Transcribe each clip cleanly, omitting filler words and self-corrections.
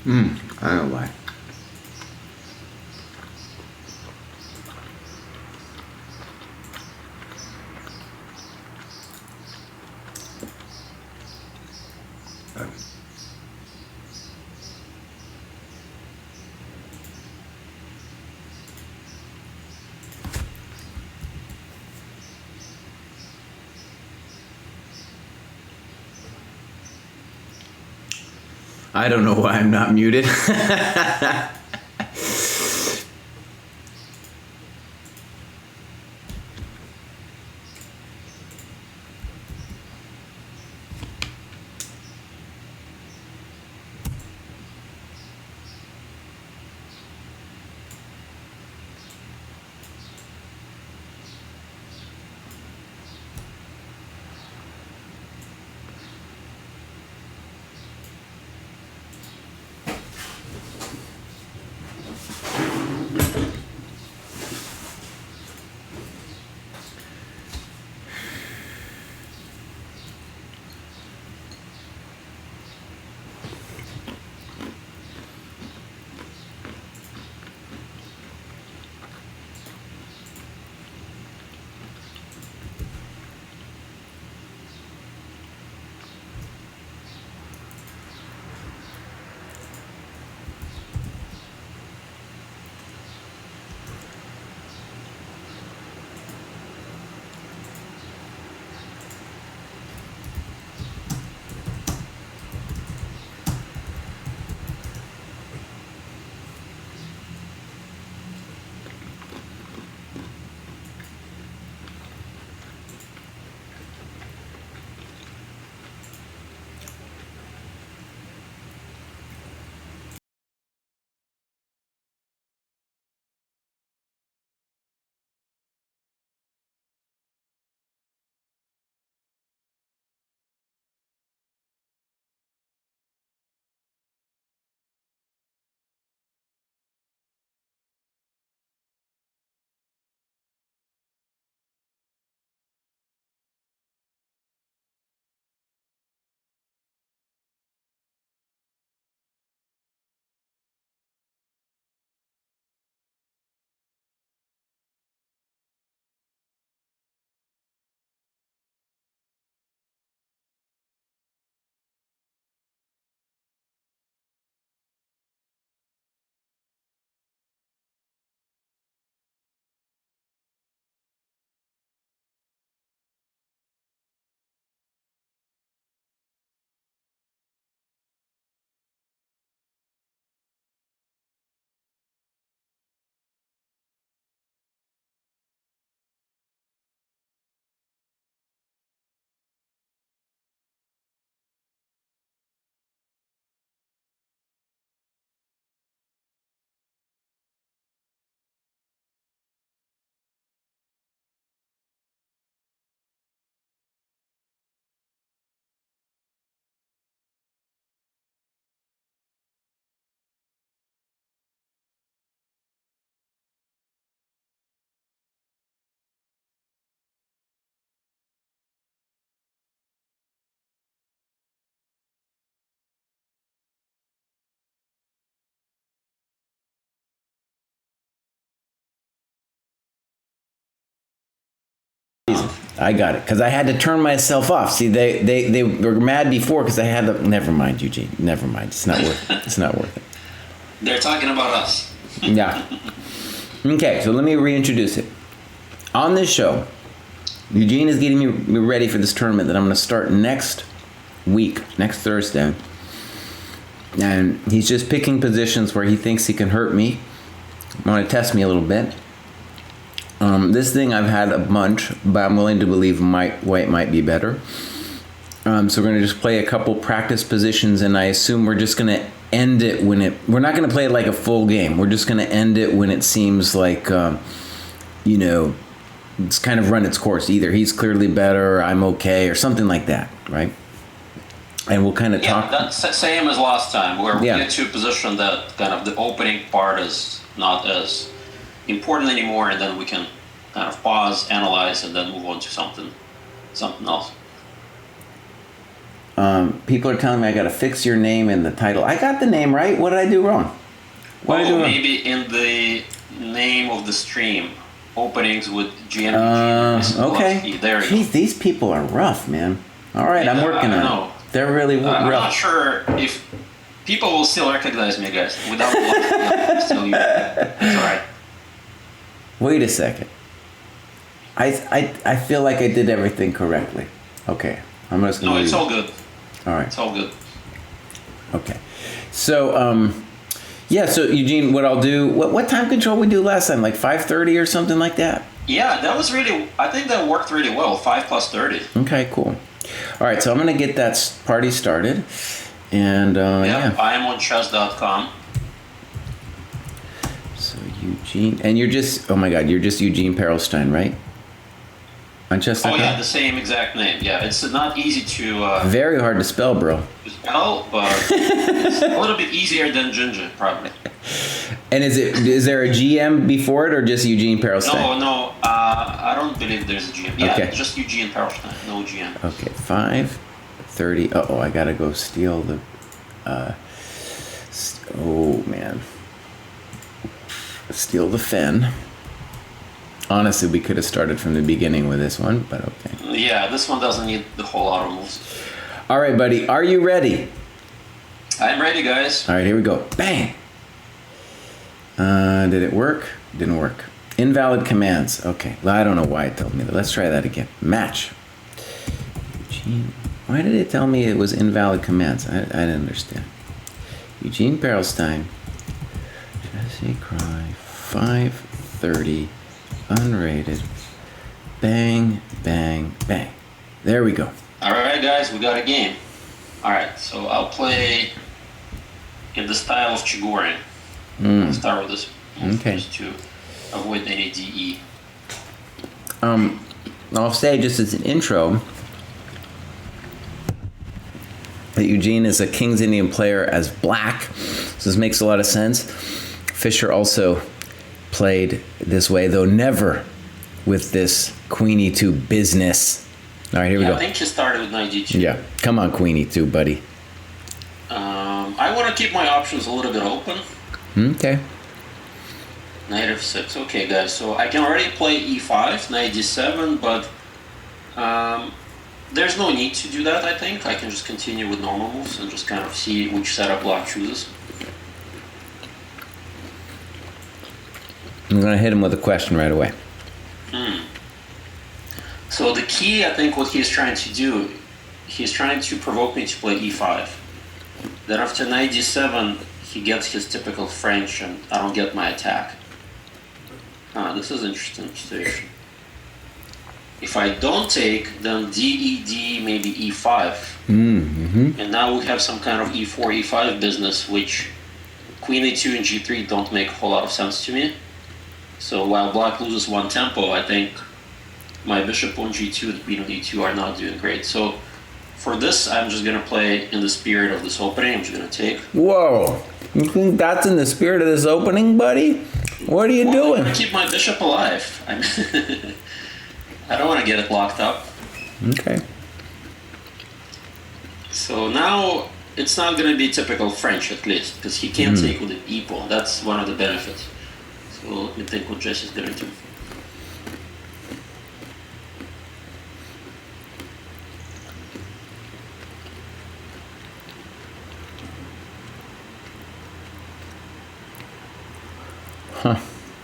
I don't know why. I don't know why I'm not muted. I got it. Because I had to turn myself off. See, they were mad before because I had to... Never mind, Eugene. Never mind. It's not worth it. It's not worth it. They're talking about us. Yeah. Okay, so let me reintroduce it. On this show, Eugene is getting me ready for this tournament that I'm going to start next week, next Thursday. And he's just picking positions where he thinks he can hurt me. Want to test me a little bit. This thing I've had a bunch, but I'm willing to believe white might be better. So we're going to just play a couple practice positions, and I assume we're just going to end it when it... We're not going to play it like a full game. We're just going to end it when it seems like, it's kind of run its course. Either he's clearly better, or I'm okay, or something like that, right? And we'll kind of talk... Yeah, that's same as last time, where we get to a position that kind of the opening part is not as important anymore, and then we can kind of pause, analyze, and then move on to something else. People are telling me I got to fix your name in the title. I got the name right. What did I do wrong? Maybe in the name of the stream, openings with GM. Okay. There you go. These people are rough, man. All right, I'm working on it. They're really rough. I'm not sure if people will still recognize me, guys. Without still you. It's all right. Wait a second. I feel like I did everything correctly. Okay. I'm just gonna it's all good. All right. It's all good. Okay. So, so Eugene, what I'll do, what time control we do last time? Like 5:30 or something like that? Yeah, that was really, I think that worked really well. 5 plus 30. Okay, cool. All right, so I'm going to get that party started. And, I am on chess.com. So, Eugene, and you're just, oh my God, you're just Eugen Perelshteyn, right? On chess.com? Oh, yeah, the same exact name. Yeah, it's not easy to... Very hard to spell, bro. Spell, but it's a little bit easier than Ginger, probably. And is there a GM before it or just Eugen Perelshteyn? No, I don't believe there's a GM. Yeah, okay. Just Eugen Perelshteyn, no GM. Okay, 5:30. Uh-oh, I gotta go steal the... oh, man. Steal the fen. Honestly, we could have started from the beginning with this one, but okay. Yeah, this one doesn't need the whole auto moves. All right, buddy. Are you ready? I'm ready, guys. All right, here we go. Bang! Did it work? Didn't work. Invalid commands. Okay. Well, I don't know why it told me that. Let's try that again. Match. Eugene. Why did it tell me it was invalid commands? I didn't understand. Eugen Perelshteyn. Jesse Cry. 5:30. Unrated. Bang, bang, bang. There we go. All right, guys, we got a game. All right, so I'll play in the style of Chigorin. I'll start with this move just to avoid any DE. I'll say just as an intro that Eugene is a King's Indian player as black, so this makes a lot of sense. Fischer also played this way, though never with this Queen E2 business. All right, here we go. I think she started with Knight D2. Yeah, come on, Queen E2, buddy. I want to keep my options a little bit open. Okay. Knight F6. Okay, guys, so I can already play E5, Knight D7, but there's no need to do that, I think. I can just continue with normal moves and just kind of see which setup black chooses. I'm going to hit him with a question right away. So the key, I think, what he's trying to do, he's trying to provoke me to play E5. Then after Knight D7, he gets his typical French and I don't get my attack. This is an interesting situation. If I don't take, then D, maybe E5. And now we have some kind of E4, E5 business, which Queen A2 and G3 don't make a whole lot of sense to me. So while black loses one tempo, I think my bishop on G2 and queen on E2 are not doing great. So for this, I'm just going to play in the spirit of this opening. I'm just going to take. Whoa. You think that's in the spirit of this opening, buddy? What are you doing? I want to keep my bishop alive. I don't want to get it locked up. Okay. So now it's not going to be typical French, at least, because he can't take with an e-pawn. That's one of the benefits. So let me think what Jesse's going to do.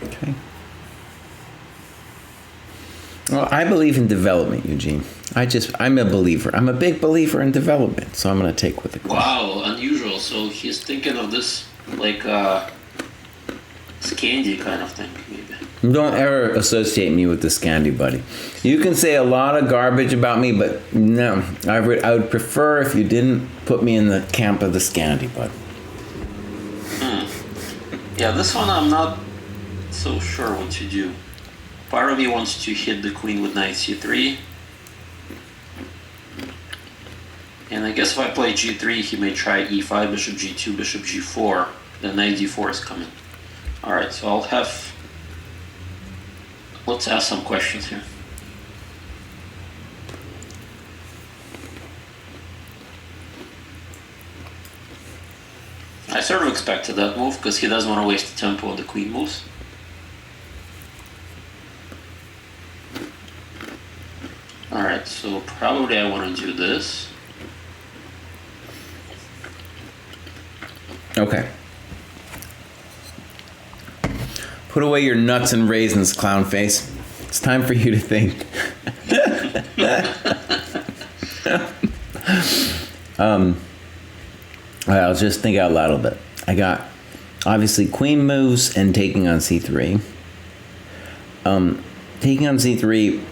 Okay. Well, I believe in development, Eugene. I'm a believer. I'm a big believer in development, so I'm going to take with it. Wow, unusual. So he's thinking of this like Scandi kind of thing, maybe. Don't ever associate me with the Scandi, buddy. You can say a lot of garbage about me, but no. I would prefer if you didn't put me in the camp of the Scandi, bud. Yeah, this one I'm not so sure what to do. Part of me wants to hit the queen with knight c3. And I guess if I play g3, he may try e5, bishop g2, bishop g4. Then knight d4 is coming. Alright, so I'll have... Let's ask some questions here. I sort of expected that move, because he doesn't want to waste the tempo on the queen moves. Alright, so probably I want to do this. Okay. Put away your nuts and raisins, clown face. It's time for you to think. I'll just think out loud a little bit. I got obviously queen moves and taking on c3. Taking on c3.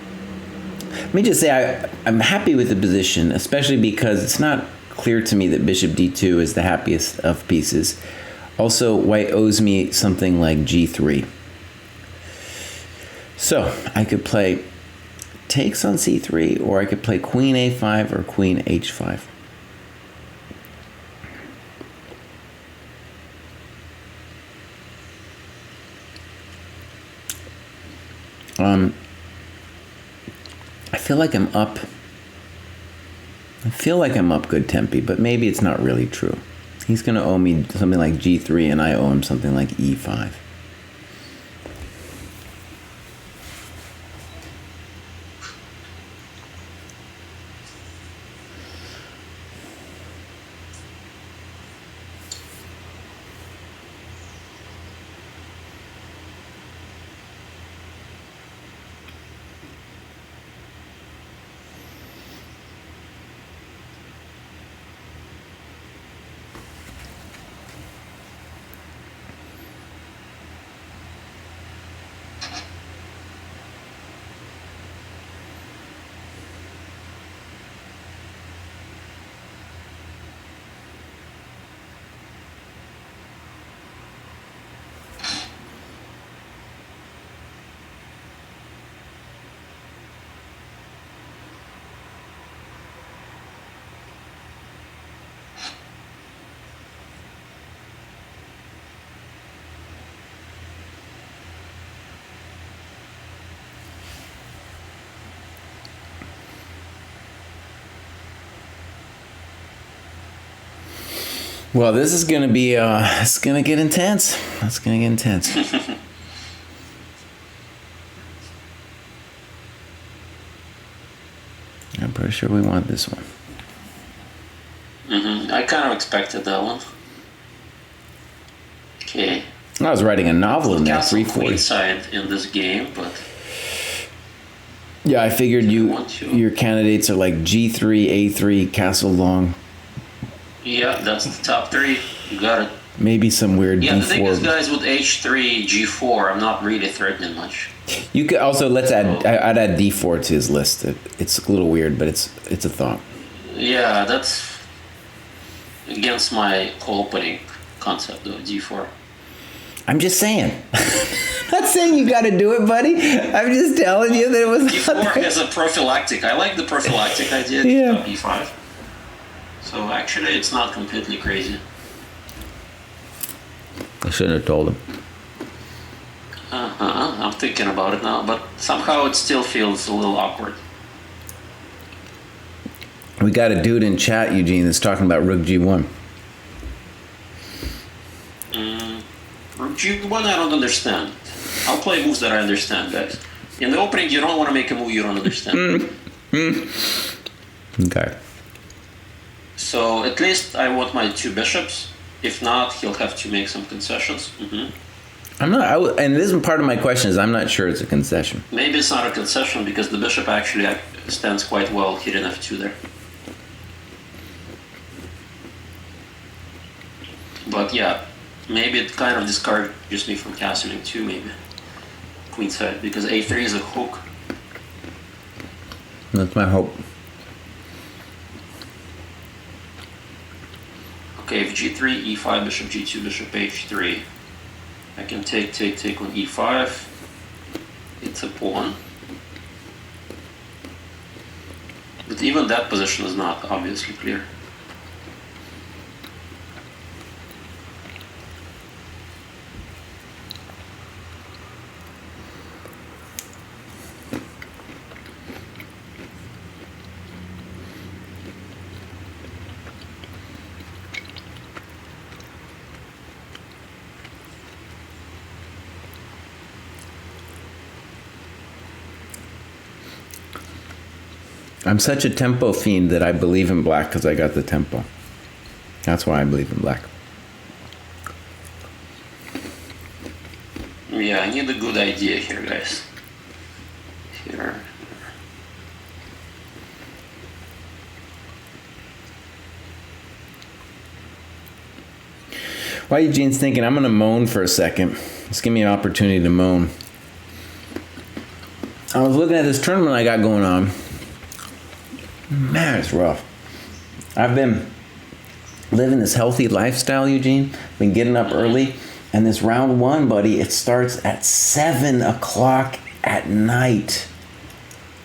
Let me just say I'm happy with the position, especially because it's not clear to me that bishop d2 is the happiest of pieces. Also, white owes me something like g3. So I could play takes on c3, or I could play queen a5 or queen h5. I feel like I'm up. I feel like I'm up good tempi, but maybe it's not really true. He's going to owe me something like g3, and I owe him something like e5. Well, this is going to be, it's going to get intense. It's going to get intense. I'm pretty sure we want this one. I kind of expected that one. Okay. I was writing a novel in there, Castle 3/4. queenside in this game, but Yeah, I figured your candidates are like G3, A3, Castle Long. yeah, that's the top three. You got it. Maybe some weird Yeah, D4. the thing is, guys, with H3, G4, I'm not really threatening much. You could also I'd add D4 to his list. It's a little weird, but it's a thought. Yeah, that's against my opening concept of D4. I'm just saying. Not saying you got to do it, buddy. I'm just telling you that it was D4 as a prophylactic. I like the prophylactic idea Yeah. of E5. So actually, it's not completely crazy. I shouldn't have told him. I'm thinking about it now, but somehow it still feels a little awkward. We got a dude in chat, Eugene, that's talking about Rook G1. Rook G1, I don't understand. I'll play moves that I understand, guys. In the opening, you don't want to make a move you don't understand. Okay. So at least I want my two bishops. If not, he'll have to make some concessions. I'm not, and this is part of my question is I'm not sure it's a concession. Maybe it's not a concession because the bishop actually stands quite well here in f2 there. But yeah, maybe it kind of discourages me from castling too, maybe. Queenside, because a3 is a hook. That's my hope. Okay, if g3, e5, bishop g2, bishop h3. I can take on e5. It's a pawn. But even that position is not obviously clear. I'm such a tempo fiend that I believe in black because I got the tempo. That's why I believe in black. Yeah, I need a good idea here, guys. Here. While Eugene's thinking, I'm going to moan for a second. Just give me an opportunity to moan. I was looking at this tournament I got going on. Man, it's rough. I've been living this healthy lifestyle, Eugene. Been getting up early. And this round one, buddy, it starts at 7 o'clock at night.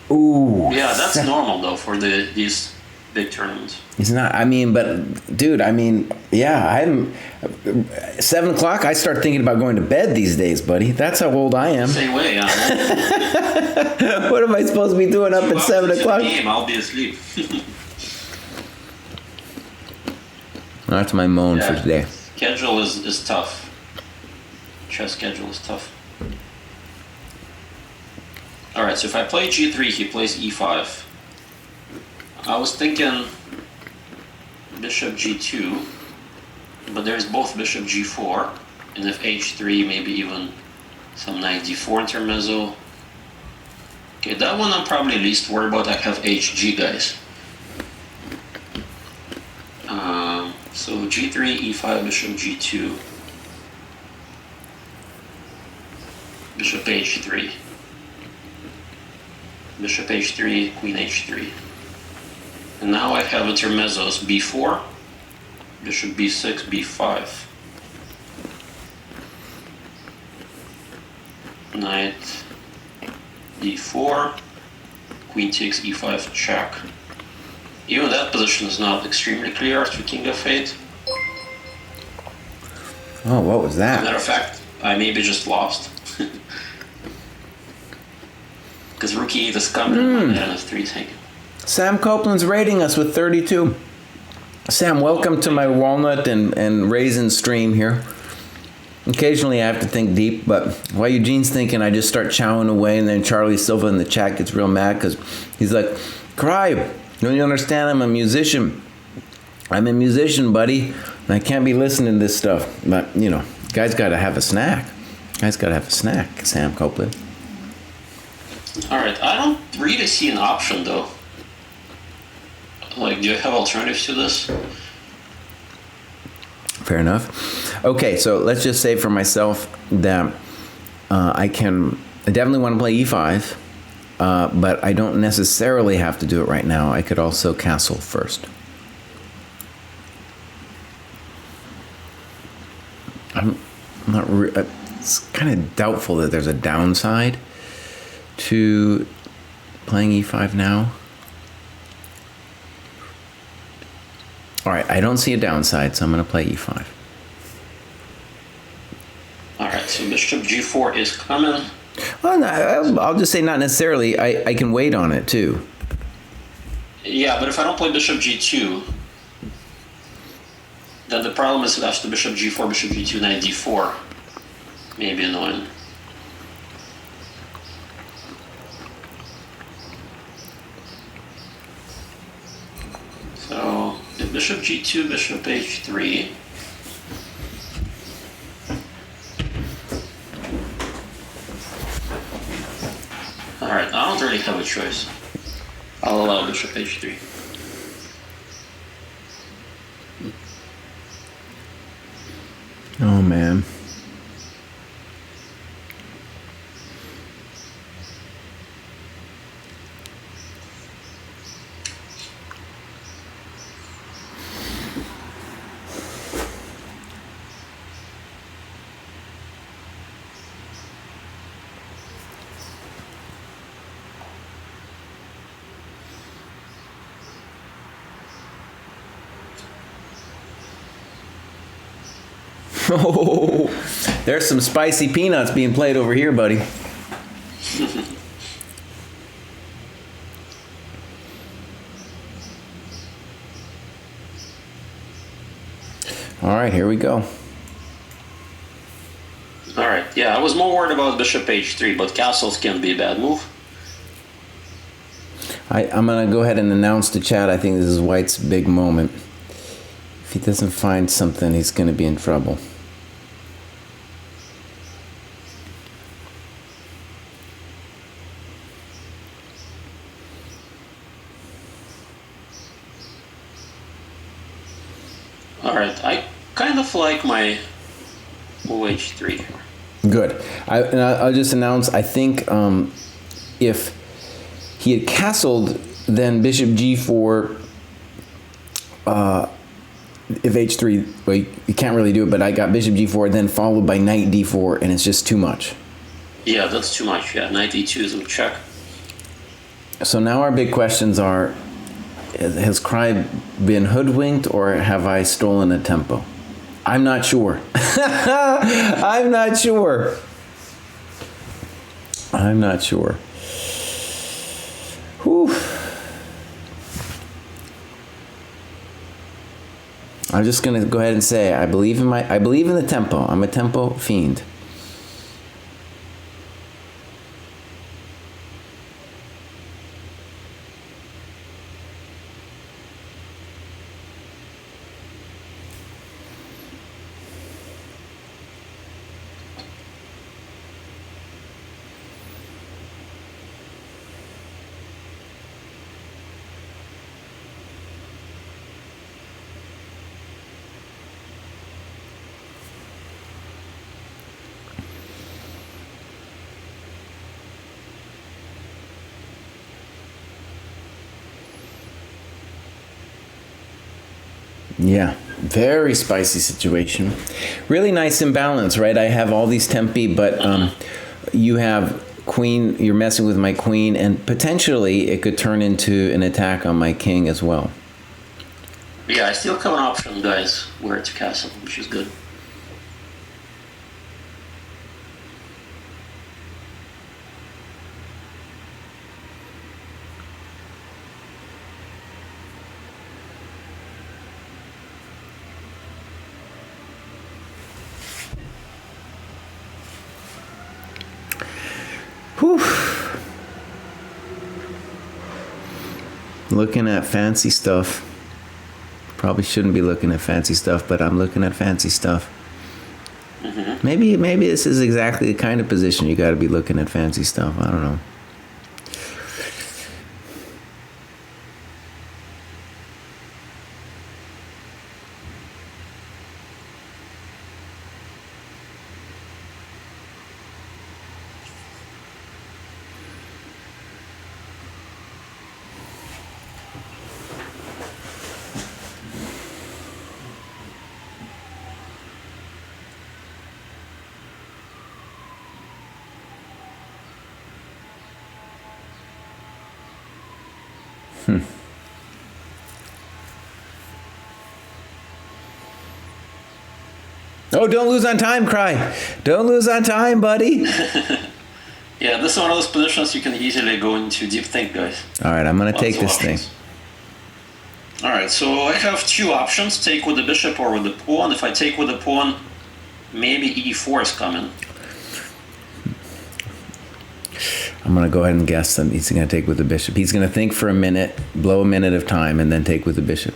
Ooh. Yeah, that's normal, though, for these big tournaments. It's not, I mean, but, dude, I mean, yeah, I'm... 7 o'clock, I start thinking about going to bed these days, buddy. That's how old I am. Same way, yeah. What am I supposed to be doing up at 7 o'clock? Game, I'll be asleep. That's my moan for today. Schedule is tough. Chess schedule is tough. Alright, so if I play g3, he plays e5. I was thinking bishop g2, but there's both bishop g4, and if h3, maybe even some knight d4 intermezzo. Okay, that one I'm probably least worried about. I have hg, guys. So g3, e5, bishop g2, bishop h3, bishop h3, queen h3. And now I have intermezzos b4, bishop b6, b5, knight d4, queen takes e5 check. Even that position is not extremely clear after king f8. Oh, what was As a that? matter of fact, I maybe just lost. Because rook e8 is coming and f3 is hanging. Sam Copeland's rating us with 32. Sam, welcome to my walnut and raisin stream here. Occasionally I have to think deep, but while Eugene's thinking, I just start chowing away, and then Charlie Silva in the chat gets real mad because he's like, "Cry, don't you understand? I'm a musician. I'm a musician, buddy, and I can't be listening to this stuff." But, you know, guy's got to have a snack. Guy's got to have a snack, Sam Copeland. Alright, I don't really see an option though. Like, do you have alternatives to this? Fair enough. Okay, so let's just say for myself that I definitely want to play e5, but I don't necessarily have to do it right now. I could also castle first. I'm not. It's kind of doubtful that there's a downside to playing e5 now. All right, I don't see a downside, so I'm going to play e5. Alright, so bishop g4 is coming. Well, no, I'll just say not necessarily. I can wait on it, too. Yeah, but if I don't play bishop g2, then the problem is after bishop g4, bishop g2, knight d4 may be annoying. So, if bishop g2, bishop h3, Alright, I don't really have a choice. I'll allow bishop h3. Oh, man. Oh, there's some spicy peanuts being played over here, buddy. All right, here we go. Alright, yeah, I was more worried about bishop h3, but castles can be a bad move. I'm going to go ahead and announce to chat, I think this is White's big moment. If he doesn't find something, he's going to be in trouble. Alright, I kind of like my OH3. Good. I'll just announce, I think if he had castled, then bishop g4, if h3, well, you can't really do it, but I got bishop g4, then followed by knight d4, and it's just too much. Yeah, that's too much. Yeah, knight e2 is a check. So now our big questions are, has Cry been hoodwinked, or have I stolen a tempo? I'm not sure. I'm not sure. I'm not sure. Whew. I'm just gonna go ahead and say I believe in the tempo. I'm a tempo fiend. Yeah, very spicy situation. Really nice imbalance, right? I have all these tempi, but you have queen, you're messing with my queen, and potentially it could turn into an attack on my king as well. Yeah, I still have an option, guys, where it's castle, which is good. Whew. Looking at fancy stuff. Probably shouldn't be looking at fancy stuff, but I'm looking at fancy stuff. Mm-hmm. Maybe this is exactly the kind of position you got to be looking at fancy stuff. I don't know. Oh, don't lose on time, Cry. Don't lose on time, buddy. Yeah, this is one of those positions you can easily go into deep think, guys. All right, I'm going to take this thing. All right, so I have two options, take with the bishop or with the pawn. If I take with the pawn, maybe e4 is coming. I'm going to go ahead and guess that he's going to take with the bishop. He's going to think for a minute, blow a minute of time, and then take with the bishop.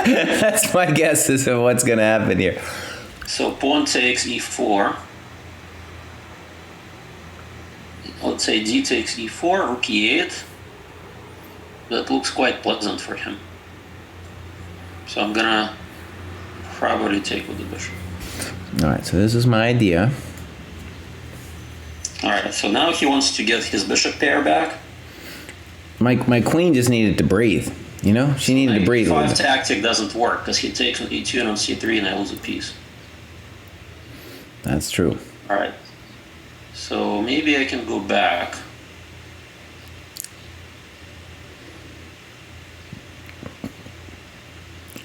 That's my guess as to what's going to happen here. So pawn takes e4. let's say d takes e4, rook e8. That looks quite pleasant for him. So I'm gonna probably take with the bishop. All right, so this is my idea. All right, so now he wants to get his bishop pair back. My queen just needed to breathe. You know, she needed to breathe a little E5 bit. tactic doesn't work because he takes on e2 and on c3 and I lose a piece. That's true. All right, so maybe I can go back.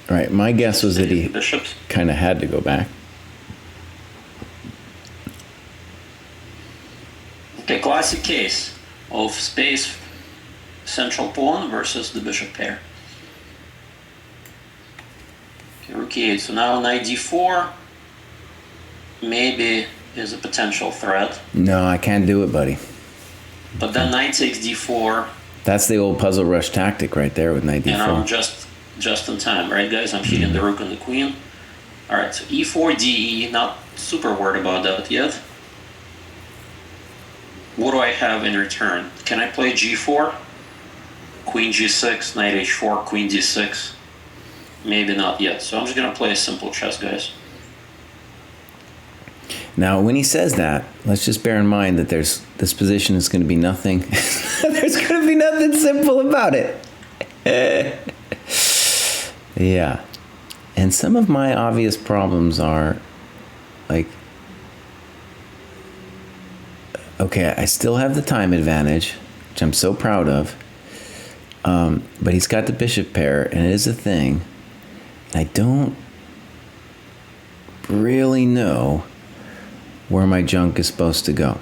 All right, my guess was that he Bishops. kind of had to go back. Okay, classic case of space central pawn versus the bishop pair. Okay, rook e8. So now knight d4 maybe is a potential threat. No, I can't do it, buddy. But then knight takes d4. That's the old puzzle rush tactic right there with knight And I'm d4. just in time, right, guys? I'm hitting the rook and the queen. All right, so e4, de, not super worried about that yet. What do I have in return? Can I play g4? Queen g6, knight h4, queen d6. Maybe not yet. So I'm just gonna play a simple chess, guys. Now, when he says that, let's just bear in mind that this position is going to be nothing. There's going to be nothing simple about it. Yeah. And some of my obvious problems are like, okay, I still have the time advantage, which I'm so proud of. But he's got the bishop pair, and it is a thing. I don't really know where my junk is supposed to go.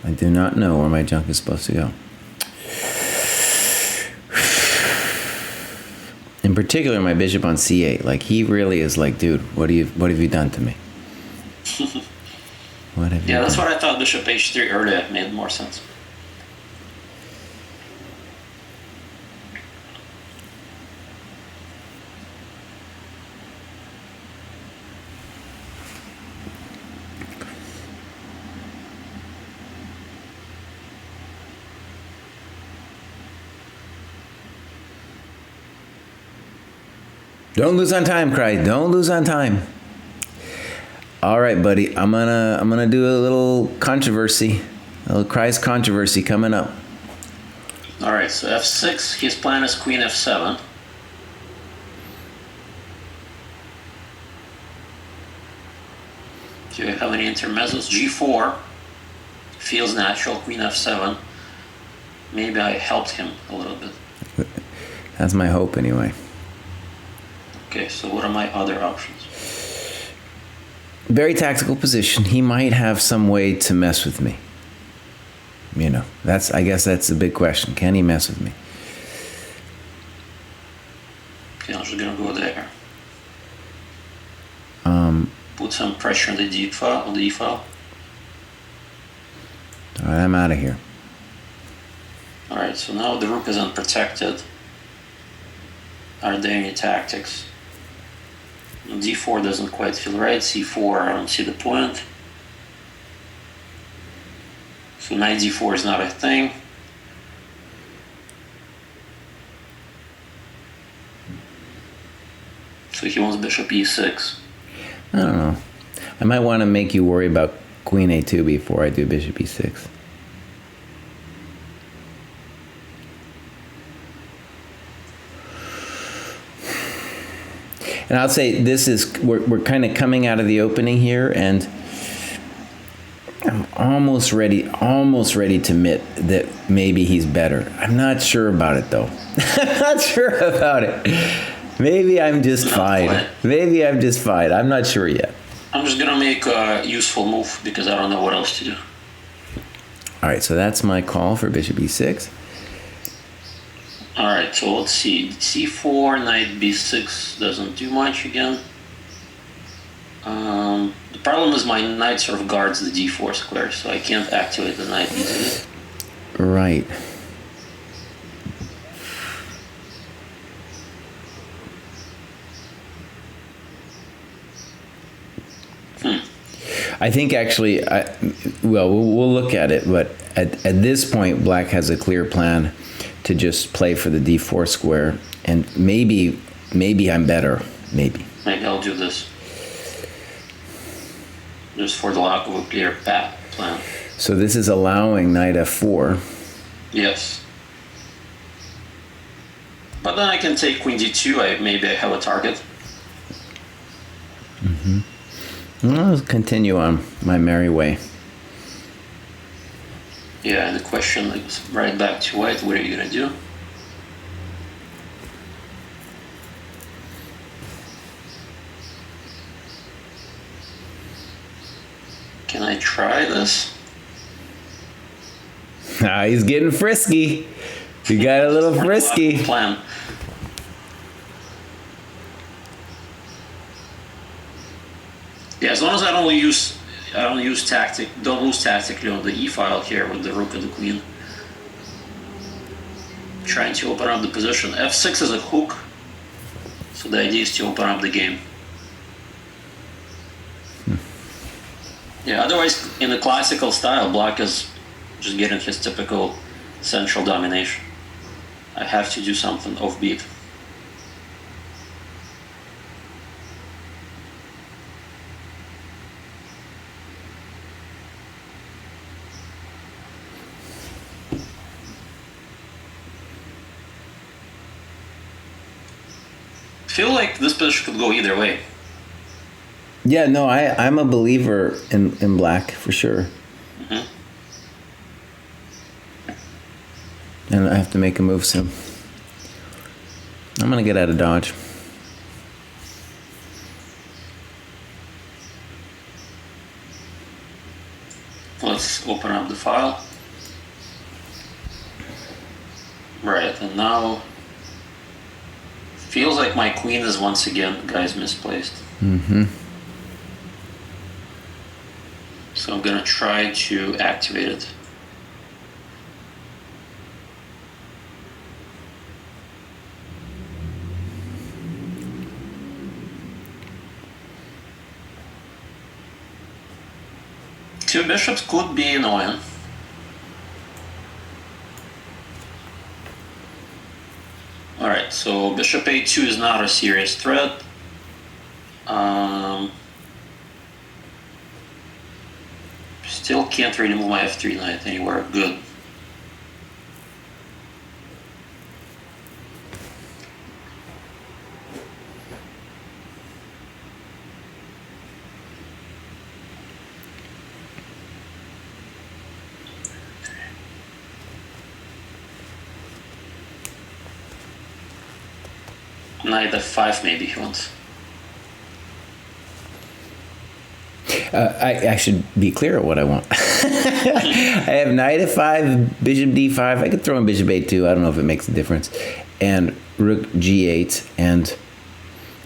I do not know where my junk is supposed to go. In particular, my bishop on c8. Like, he really is like, dude, what have you done to me? What have you Yeah, that's done? what I thought. Bishop h3 earlier made more sense. Don't lose on time, Cry. Don't lose on time. All right, buddy. I'm gonna do a little controversy. A little Cry's controversy coming up. All right, so f6. His plan is queen f7. Do you have any intermezzos? g4 feels natural. Queen f7. Maybe I helped him a little bit. That's my hope, anyway. Okay, so what are my other options? Very tactical position. He might have some way to mess with me. You know, I guess that's the big question. Can he mess with me? Okay, I'm just gonna go there. Put some pressure on the d file. On the e file. All right, I'm out of here. All right, so now the rook is unprotected. Are there any tactics? d4 doesn't quite feel right. c4, I don't see the point. So knight d4 is not a thing. So he wants bishop e6. I don't know. I might want to make you worry about queen a2 before I do bishop e6. And I'll say we're kind of coming out of the opening here, and I'm almost ready to admit that maybe he's better. I'm not sure about it though. I'm not sure about it. Maybe I'm just fine. I'm not sure yet. I'm just gonna make a useful move because I don't know what else to do. All right, so that's my call for bishop e6. All right, so let's see. c4, knight b6 doesn't do much again. The problem is my knight sort of guards the d4 square, so I can't activate the knight easily. Right. I think actually, we'll look at it, but at this point, black has a clear plan to just play for the d4 square, and maybe I'm better. Maybe I'll do this. Just for the lack of a clear plan. So this is allowing knight f4. Yes. But then I can take queen d2. Maybe I have a target. I'll continue on my merry way. Yeah, and the question is right back to white. What are you gonna do? Can I try this? He's getting frisky. You got a little frisky. Plan. Yeah, as long as I don't lose tactically on the e file here with the rook and the queen. Trying to open up the position. f6 is a hook, so the idea is to open up the game. Yeah, otherwise, in the classical style, black is just getting his typical central domination. I have to do something offbeat. I feel like this position could go either way. Yeah, no, I'm a believer in black for sure. Mm-hmm. And I have to make a move soon. I'm gonna get out of dodge. Let's open up the file. Right, and now feels like my queen is once again, guys, misplaced. Mm-hmm. So I'm gonna try to activate it. Two bishops could be annoying. Alright, so bishop a2 is not a serious threat. Still can't really move my f3 knight anywhere good. Knight f5 maybe he wants. I should be clear at what I want. I have knight f5, bishop d5. I could throw in bishop a2. I don't know if it makes a difference. And rook g8. And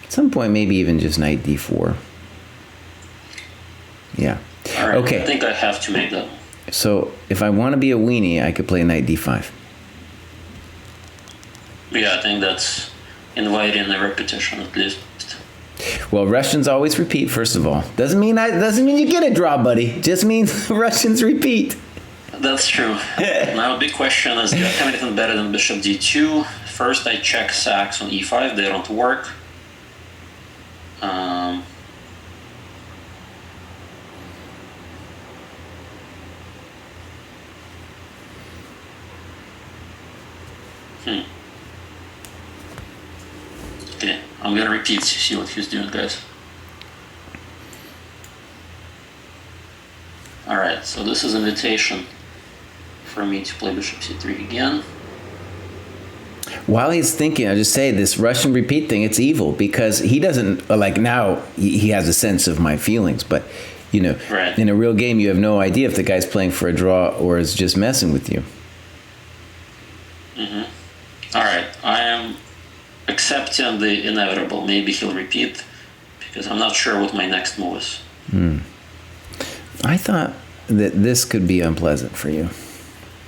at some point, maybe even just knight d4. Yeah. All right, okay. I think I have to make that. So if I want to be a weenie, I could play knight d5. Yeah, I think that's inviting a repetition at least. Well, Russians always repeat. First of all, doesn't mean you get a draw, buddy. Just means Russians repeat. That's true. Now, big question is: do I have anything better than bishop d2? First, I check sacks on e5. They don't work. Okay, I'm gonna repeat to see what he's doing, guys. Alright, so this is an invitation for me to play bishop c3 again. While he's thinking, I just say this Russian repeat thing, it's evil because he doesn't, like now, he has a sense of my feelings, but, you know, right. In a real game, you have no idea if the guy's playing for a draw or is just messing with you. Mm-hmm. Alright, I am accepting the inevitable. Maybe he'll repeat because I'm not sure what my next move is. I thought that this could be unpleasant for you.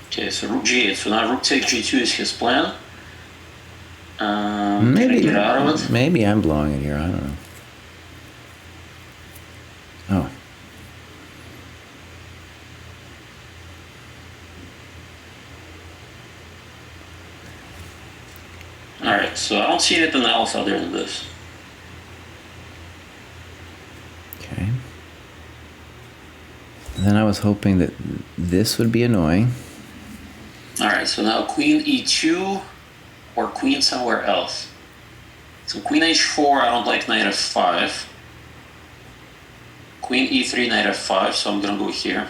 Okay, so rook g8. So now rook takes g2 is his plan. Maybe can I get out of it? Maybe I'm blowing it here. I don't know. Oh. right, so I don't see anything else other than this. Okay. Then I was hoping that this would be annoying. All right, so now queen e2 or queen somewhere else. So queen h4, I don't like knight f5. Queen e3, knight f5, so I'm gonna go here.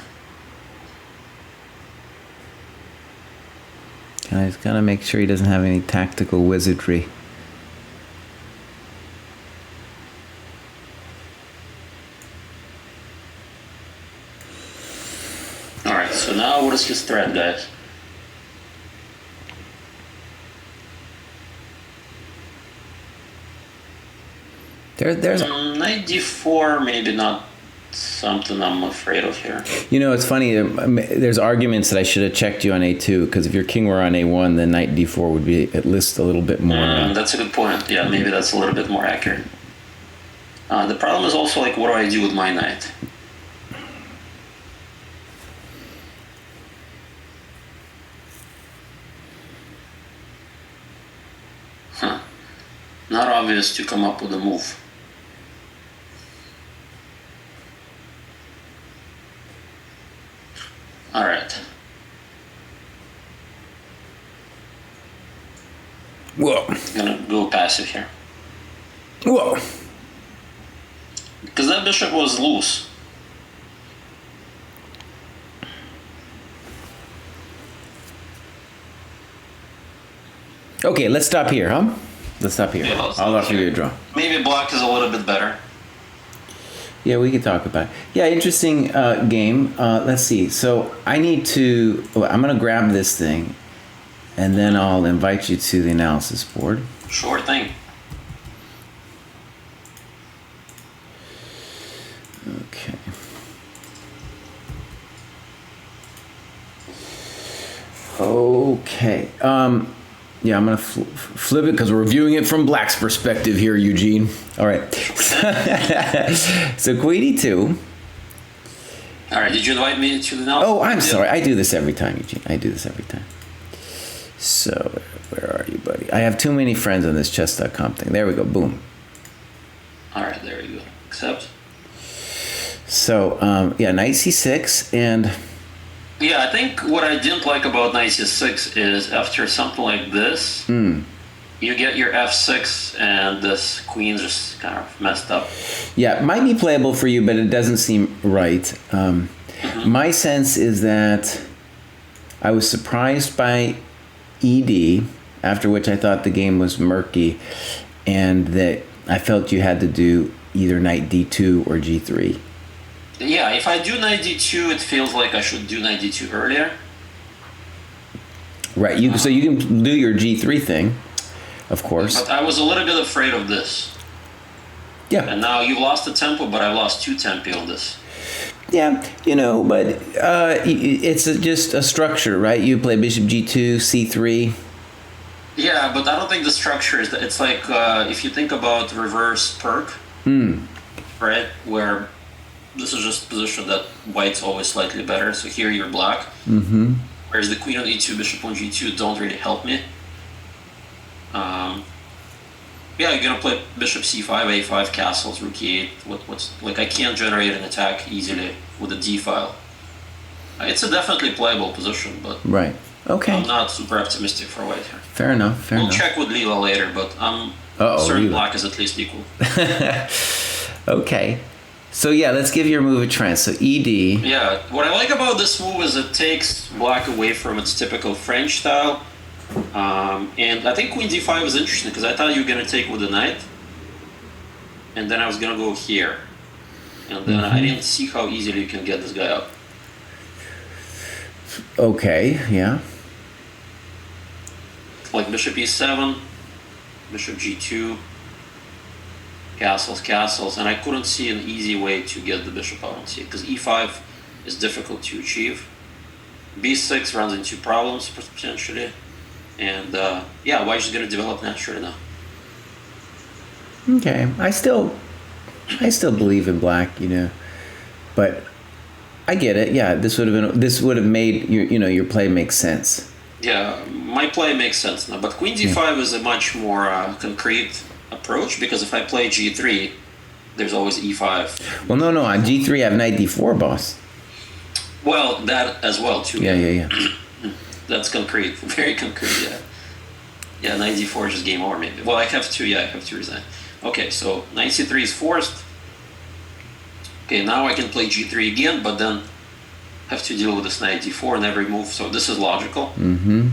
I just gotta make sure he doesn't have any tactical wizardry. All right, so now what is his threat, guys? There's knight d4, maybe not something I'm afraid of here. You know, it's funny. There's arguments that I should have checked you on a2 because if your king were on a1, then knight d4 would be at least a little bit more. That's a good point. Yeah, maybe that's a little bit more accurate. The problem is also like, what do I do with my knight? Not obvious to come up with a move. All right. Whoa. I'm gonna go passive here. Whoa. Because that bishop was loose. Okay, let's stop here, huh? Let's stop here. Yeah, I'll offer you a draw. Maybe black is a little bit better. Yeah, we could talk about it. Yeah, interesting game. Let's see. So I need to... I'm going to grab this thing, and then I'll invite you to the analysis board. Sure thing. Okay. Okay. Yeah, I'm going to flip it because we're viewing it from black's perspective here, Eugene. All right. So queen e2. All right, did you invite me to the analysis? Oh, I'm sorry. I do this every time, Eugene. I do this every time. So, where are you, buddy? I have too many friends on this chess.com thing. There we go. Boom. All right, there you go. Accept. So, yeah, knight c6 and... Yeah, I think what I didn't like about knight c6 is after something like this, you get your f6 and this queen just kind of messed up. Yeah, it might be playable for you, but it doesn't seem right. My sense is that I was surprised by ED, after which I thought the game was murky, and that I felt you had to do either knight d2 or g3. Yeah, if I do knight d2, it feels like I should do knight d2 earlier. Right, so you can do your g3 thing, of course. But I was a little bit afraid of this. Yeah. And now you lost the tempo, but I lost 2 tempi on this. Yeah, you know, but it's just a structure, right? You play bishop g2, c3. Yeah, but I don't think the structure is that. It's like if you think about reverse perk, right? Where this is just a position that white's always slightly better. So here you're black. Whereas the queen on e2, bishop on g2 don't really help me. Yeah, you're gonna play bishop c5, a5, castles, rook e8. What's like? I can't generate an attack easily with a d file. It's a definitely playable position, but right. Okay. I'm not super optimistic for white here. Fair enough. We'll check with Lila later, but I'm certain black is at least equal. Okay. So yeah, let's give your move a try. So ED. Yeah, what I like about this move is it takes black away from its typical French style. And I think queen d5 is interesting because I thought you were going to take with the knight. And then I was going to go here. And then I didn't see how easily you can get this guy up. Okay, yeah. Like bishop e7, bishop g2, castles, and I couldn't see an easy way to get the bishop out on c because e5 is difficult to achieve. b6 runs into problems potentially, and yeah, white's just gonna develop naturally now. Okay, I still believe in black, you know, but I get it. Yeah, this would have made your play make sense. Yeah, my play makes sense now. But queen d5 is a much more concrete approach because if I play g3, there's always e5. Well, no. On g3, I have knight d4, boss. Well, that as well, too. Yeah. That's concrete. Very concrete, yeah. Yeah, knight d4 is just game over, maybe. Well, I have to resign. Okay, so knight c3 is forced. Okay, now I can play g3 again, but then have to deal with this knight d4 in every move, so this is logical. Mm-hmm.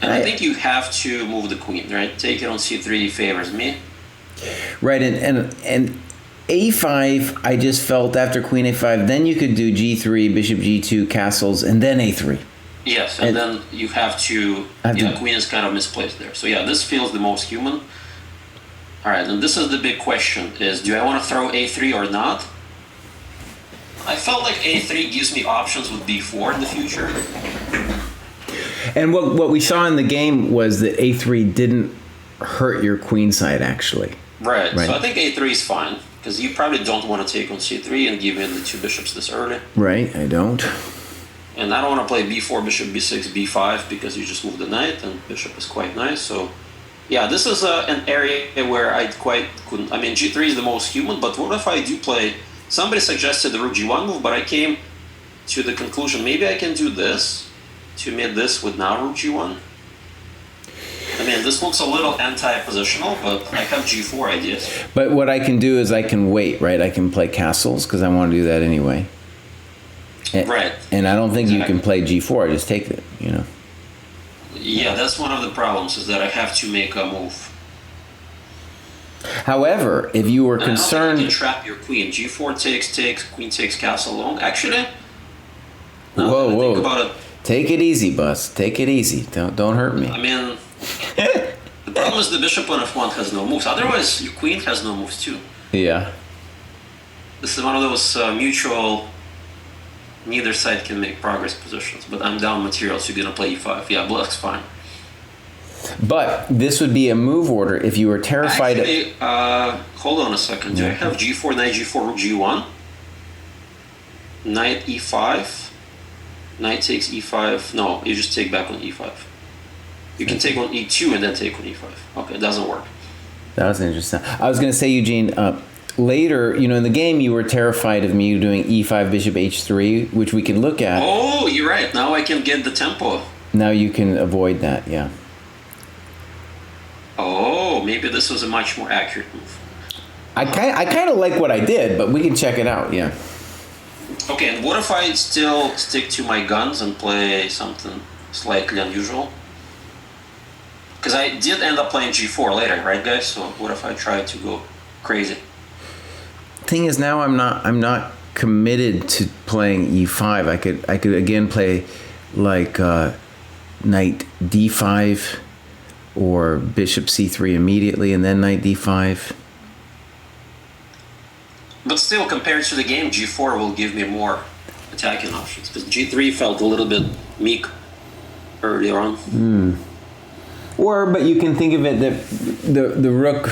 And I think you have to move the queen, right? Take it on c3 favors me. Right, and a5, I just felt after queen a5, then you could do g3, bishop g2, castles, and then a3. Yes, and then you have to... queen is kind of misplaced there. So yeah, this feels the most human. All right, and this is the big question, is do I want to throw a3 or not? I felt like a3 gives me options with b4 in the future. And what we saw in the game was that a3 didn't hurt your queen side, actually. Right. So I think a3 is fine, because you probably don't want to take on c3 and give in the two bishops this early. Right, I don't. And I don't want to play b4, bishop b6, b5, because you just move the knight, and bishop is quite nice. So, yeah, this is an area where I quite couldn't... I mean, g3 is the most human, but what if I do play... Somebody suggested the rook g1 move, but I came to the conclusion, maybe I can do this, to mate this with now rook g1. I mean, this looks a little anti-positional, but I have g4 ideas. But what I can do is I can wait, right? I can play castles, because I want to do that anyway. Right. And I don't think you can play g4, I just take it, you know. Yeah, that's one of the problems, is that I have to make a move. However, if you were and concerned... I don't think you can trap your queen. g4 takes, queen takes castle alone. Actually, now whoa. think about it, take it easy, Buzz. Take it easy. Don't hurt me. I mean, the problem is the bishop on f1 has no moves. Otherwise, your queen has no moves too. Yeah. This is one of those mutual... Neither side can make progress positions, but I'm down material, so you're going to play e5. Yeah, black's fine. But this would be a move order if you were terrified... Actually, hold on a second. Do I have g4, knight g4, rook g1? Knight e5? Knight takes e5. No, you just take back on e5. You can take on e2 and then take on e5. Okay, it doesn't work. That was interesting. I was going to say, Eugene... later, in the game, you were terrified of me doing e5, bishop h3, which we can look at. Oh, you're right. Now I can get the tempo. Now you can avoid that, yeah. Oh, maybe this was a much more accurate move. I kind of like what I did, but we can check it out, yeah. Okay, and what if I still stick to my guns and play something slightly unusual? Because I did end up playing g4 later, right, guys? So what if I try to go crazy? Thing is, now I'm not committed to playing e5. I could again play like knight d5 or bishop c3 immediately and then knight d5. But still, compared to the game, g4 will give me more attacking options, because g3 felt a little bit meek earlier on. But you can think of it that the rook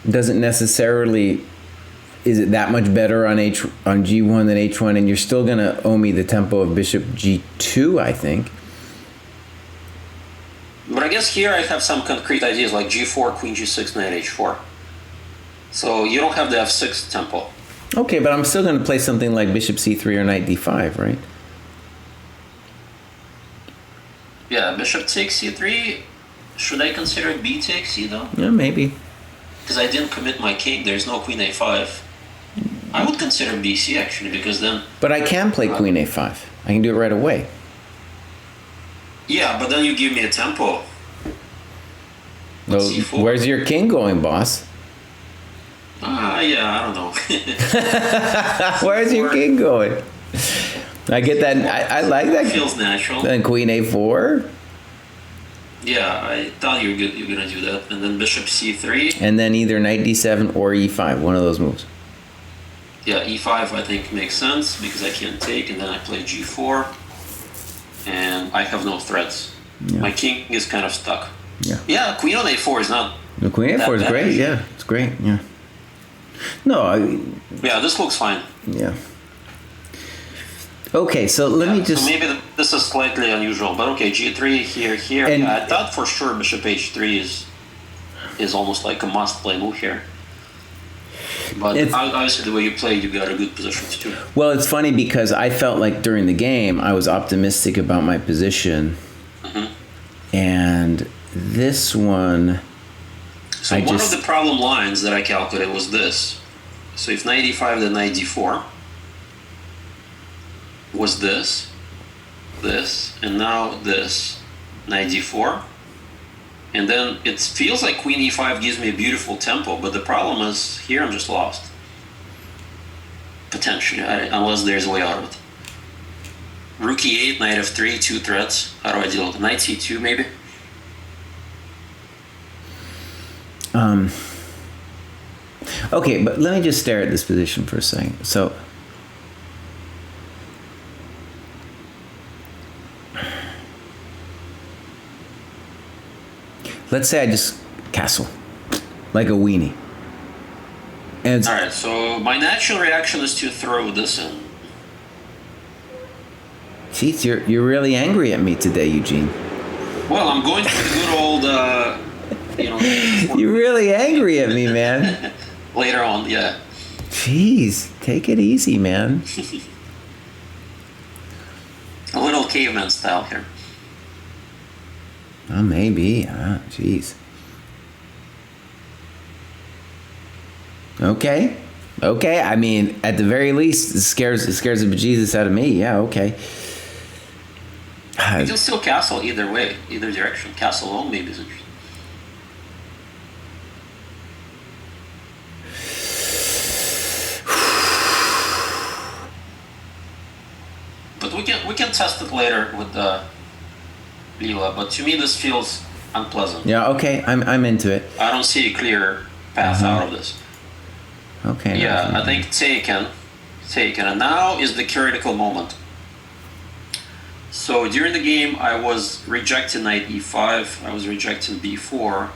doesn't necessarily... Is it that much better on g1 than h1, and you're still going to owe me the tempo of bishop g2, I think. But I guess here I have some concrete ideas like g4, queen g6, knight h4. So you don't have the f6 tempo. Okay, but I'm still going to play something like bishop c3 or knight d5, right? Yeah, bishop takes c3. Should I consider b takes c though? Yeah, maybe. Because I didn't commit my king. There's no queen a5. I would consider bc actually, because then... But I can play queen a5. I can do it right away. Yeah, but then you give me a tempo. Well, where's your king going, boss? Yeah, I don't know. Where's your king going? I get that. I like that. Feels natural. Then queen a4. Yeah, I thought you were gonna do that, and then bishop c3. And then either knight d7 or e5, one of those moves. Yeah, e5 I think makes sense because I can't take, and then I play g4, and I have no threats. Yeah. My king is kind of stuck. Yeah. Yeah, queen on a4 is not. The queen a4 is great. Yeah, it's great. Yeah. No, yeah, this looks fine. Yeah. Okay, so let me just... So maybe this is slightly unusual, but okay, G3 here. And- I thought for sure Bishop H3 is almost like a must-play move here. But obviously the way you played, you got a good position too. Well, it's funny because I felt like during the game I was optimistic about my position, and this one, So one of the problem lines that I calculated was this. So if knight e5, then knight d4 was this, and now this, knight d4. And then it feels like queen e5 gives me a beautiful tempo, but the problem is here I'm just lost. Potentially, unless there's a way out of it. Rook e8, knight f3, 2 threats. How do I deal with it? Knight c2 maybe? Okay, but let me just stare at this position for a second. So, let's say I just castle, like a weenie. And All right, so my natural reaction is to throw this in. Jeez, you're really angry at me today, Eugene. Well, I'm going for the good old, You're really angry at me, man. later on, yeah. Jeez, take it easy, man. A little caveman style here. Oh, maybe. Jeez. Okay. I mean, at the very least, it scares the bejesus out of me. Yeah. Okay. You can still castle either way, either direction. Castle alone maybe is interesting. But we can test it later with Leela. But to me, this feels unpleasant. Yeah. Okay. I'm into it. I don't see a clear path out of this. Okay. Yeah, I think taken, and now is the critical moment. So during the game, I was rejecting knight e5. I was rejecting b4.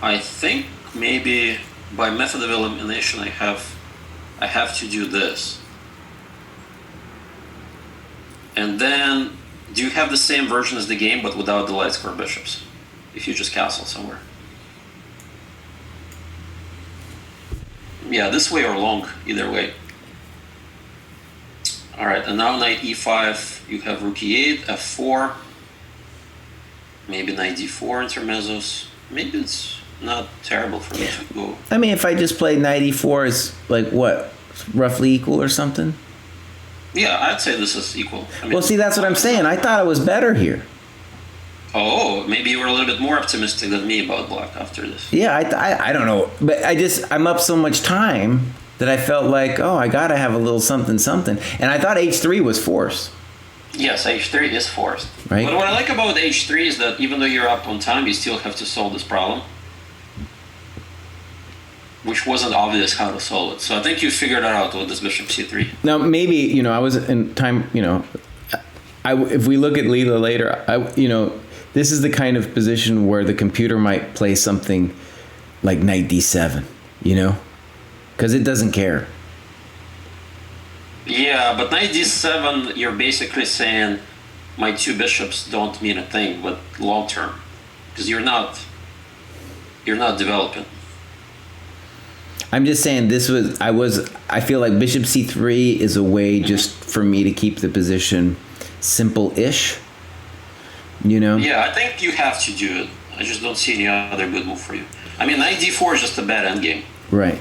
I think maybe by method of elimination, I have to do this. And then, do you have the same version as the game, but without the light square bishops? If you just castle somewhere. Yeah, this way or long, either way. Alright, and now knight e5, you have rook e8, f4, maybe knight d4 intermezzos. Maybe it's not terrible for me to go. I mean, if I just played knight e4 is like what, roughly equal or something? Yeah, I'd say this is equal. I mean, Well, see, that's what I'm saying. I thought it was better here. Oh, maybe you were a little bit more optimistic than me about black after this. Yeah, I don't know, but I'm up so much time that I felt like, oh, I gotta have a little something, and I thought h3 was forced. Yes, h3 is forced. Right. But what I like about h3 is that even though you're up on time, you still have to solve this problem, which wasn't obvious how to solve it. So I think you figured it out with this bishop c3. Now, maybe, I was in time, if we look at Leela later, this is the kind of position where the computer might play something like knight d7, because it doesn't care. Yeah, but knight d7, you're basically saying my two bishops don't mean a thing, but long term, because you're not developing. I'm just saying I feel like bishop c3 is a way just for me to keep the position simple-ish, Yeah, I think you have to do it. I just don't see any other good move for you. I mean, knight d4 is just a bad endgame. Right.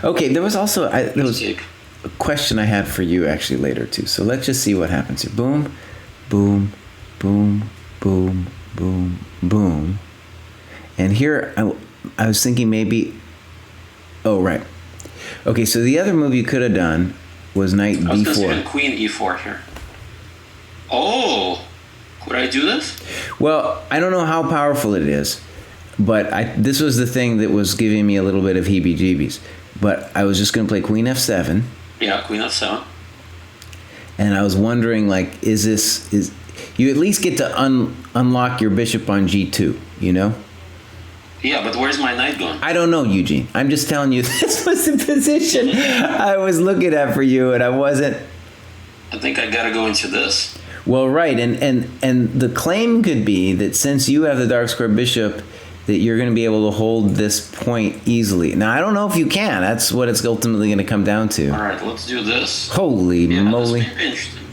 Okay, there was also a question I had for you actually later too. So let's just see what happens here. Boom, boom, boom, boom, boom, boom. And here I was thinking maybe... Oh, right. Okay, so the other move you could have done was knight d4. I was considering queen e4 here. Oh, could I do this? Well, I don't know how powerful it is, but this was the thing that was giving me a little bit of heebie-jeebies. But I was just going to play queen f7. Yeah, queen f7. And I was wondering, like, is you at least get to unlock your bishop on g2, Yeah, but where's my knight going? I don't know, Eugene. I'm just telling you, this was the position I was looking at for you, and I wasn't I think I gotta go into this. Well, right, and the claim could be that since you have the dark square bishop, that you're going to be able to hold this point easily. Now, I don't know if you can. That's what it's ultimately going to come down to. All right, let's do this. Holy moly. This may be interesting.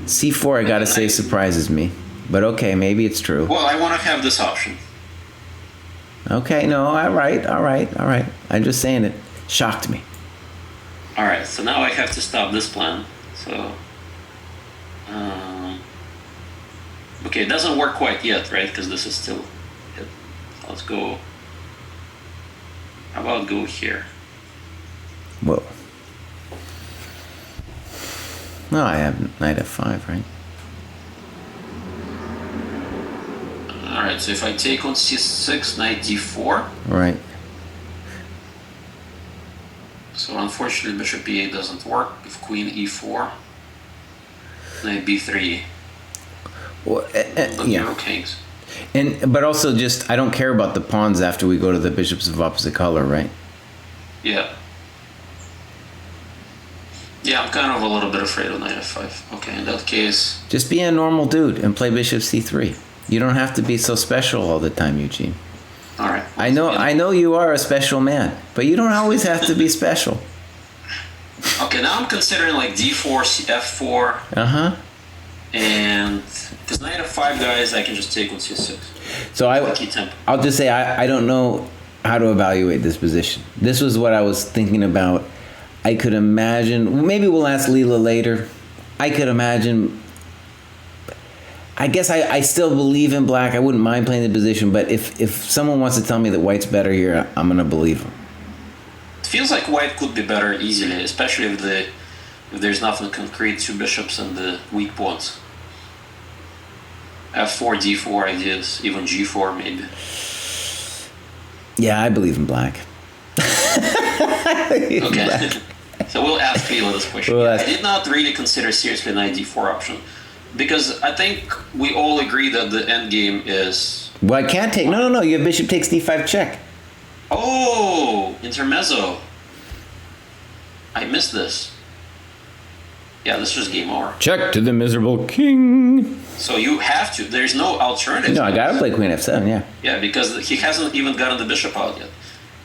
C4, I got to say, surprises me. But okay, maybe it's true. Well, I want to have this option. Okay, no, all right. I'm just saying it shocked me. All right, so now I have to stop this plan. So, okay, it doesn't work quite yet, right? Because this is still hit. Let's go. How about go here? Whoa. No, I have knight f5, right? All right, so if I take on c6, knight d4. Right. So unfortunately, bishop e8 doesn't work. If queen e4, knight b3. Well, The hero kings. But also just, I don't care about the pawns after we go to the bishops of opposite color, right? Yeah. Yeah, I'm kind of a little bit afraid of knight f5. Okay, in that case... Just be a normal dude and play bishop c3. You don't have to be so special all the time, Eugene. All right. I know you are a special man, but you don't always have to be special. Okay, now I'm considering like d4, f4. Uh-huh. And because knight f5, guys, I can just take on c6. So I'll just say I don't know how to evaluate this position. This was what I was thinking about. I could imagine, maybe we'll ask Leela later. I could imagine, I guess I still believe in black. I wouldn't mind playing the position, but if someone wants to tell me that white's better here, I'm going to believe them. It feels like white could be better easily, especially if there's nothing concrete, two bishops and the weak pawns. f4, d4 ideas, even g4 maybe. Yeah, I believe in black. Okay. So we'll ask Leela this question. I did not really consider seriously knight d4 option because I think we all agree that the end game is... Well, I can't take... No. You have bishop takes d5 check. Oh, intermezzo. I missed this. Yeah, this was game over. Check to the miserable king. So you have to. There's no alternative. No, I gotta play queen f7, yeah. Yeah, because he hasn't even gotten the bishop out yet.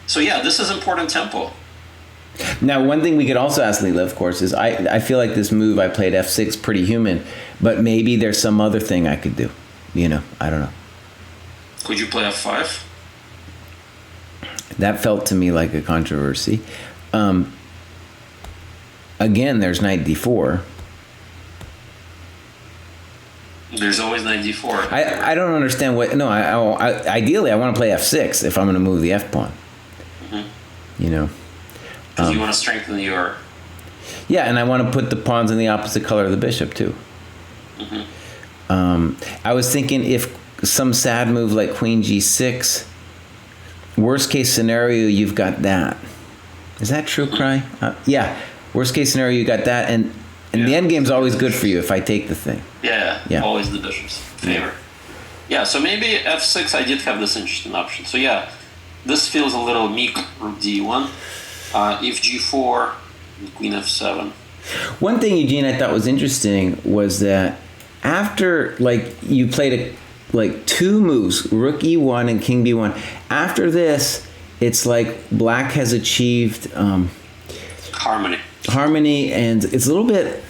So yeah, this is important tempo. Now, one thing we could also ask Leela, of course, is I feel like this move I played f6 pretty human, but maybe there's some other thing I could do. You know, I don't know. Could you play f5? That felt to me like a controversy. Again, there's knight d4. There's always knight d4. I don't understand what... No, ideally, I want to play f6 if I'm going to move the f pawn. Mm-hmm. You know. Because you want to strengthen your... Yeah, and I want to put the pawns in the opposite color of the bishop, too. Mm-hmm. I was thinking if some sad move like queen g6, worst case scenario, you've got that. Is that true, Cry? Yeah. Worst case scenario, you got that, and the end game's always good for you if I take the thing. Yeah. Always the bishop's favor. Yeah, so maybe f6 I did have this interesting option. So yeah, this feels a little meek, rook d1. If g4, queen f7. One thing, Eugene, I thought was interesting was that after you played two moves, rook e1 and king b1. After this, it's like black has achieved harmony, and it's a little bit,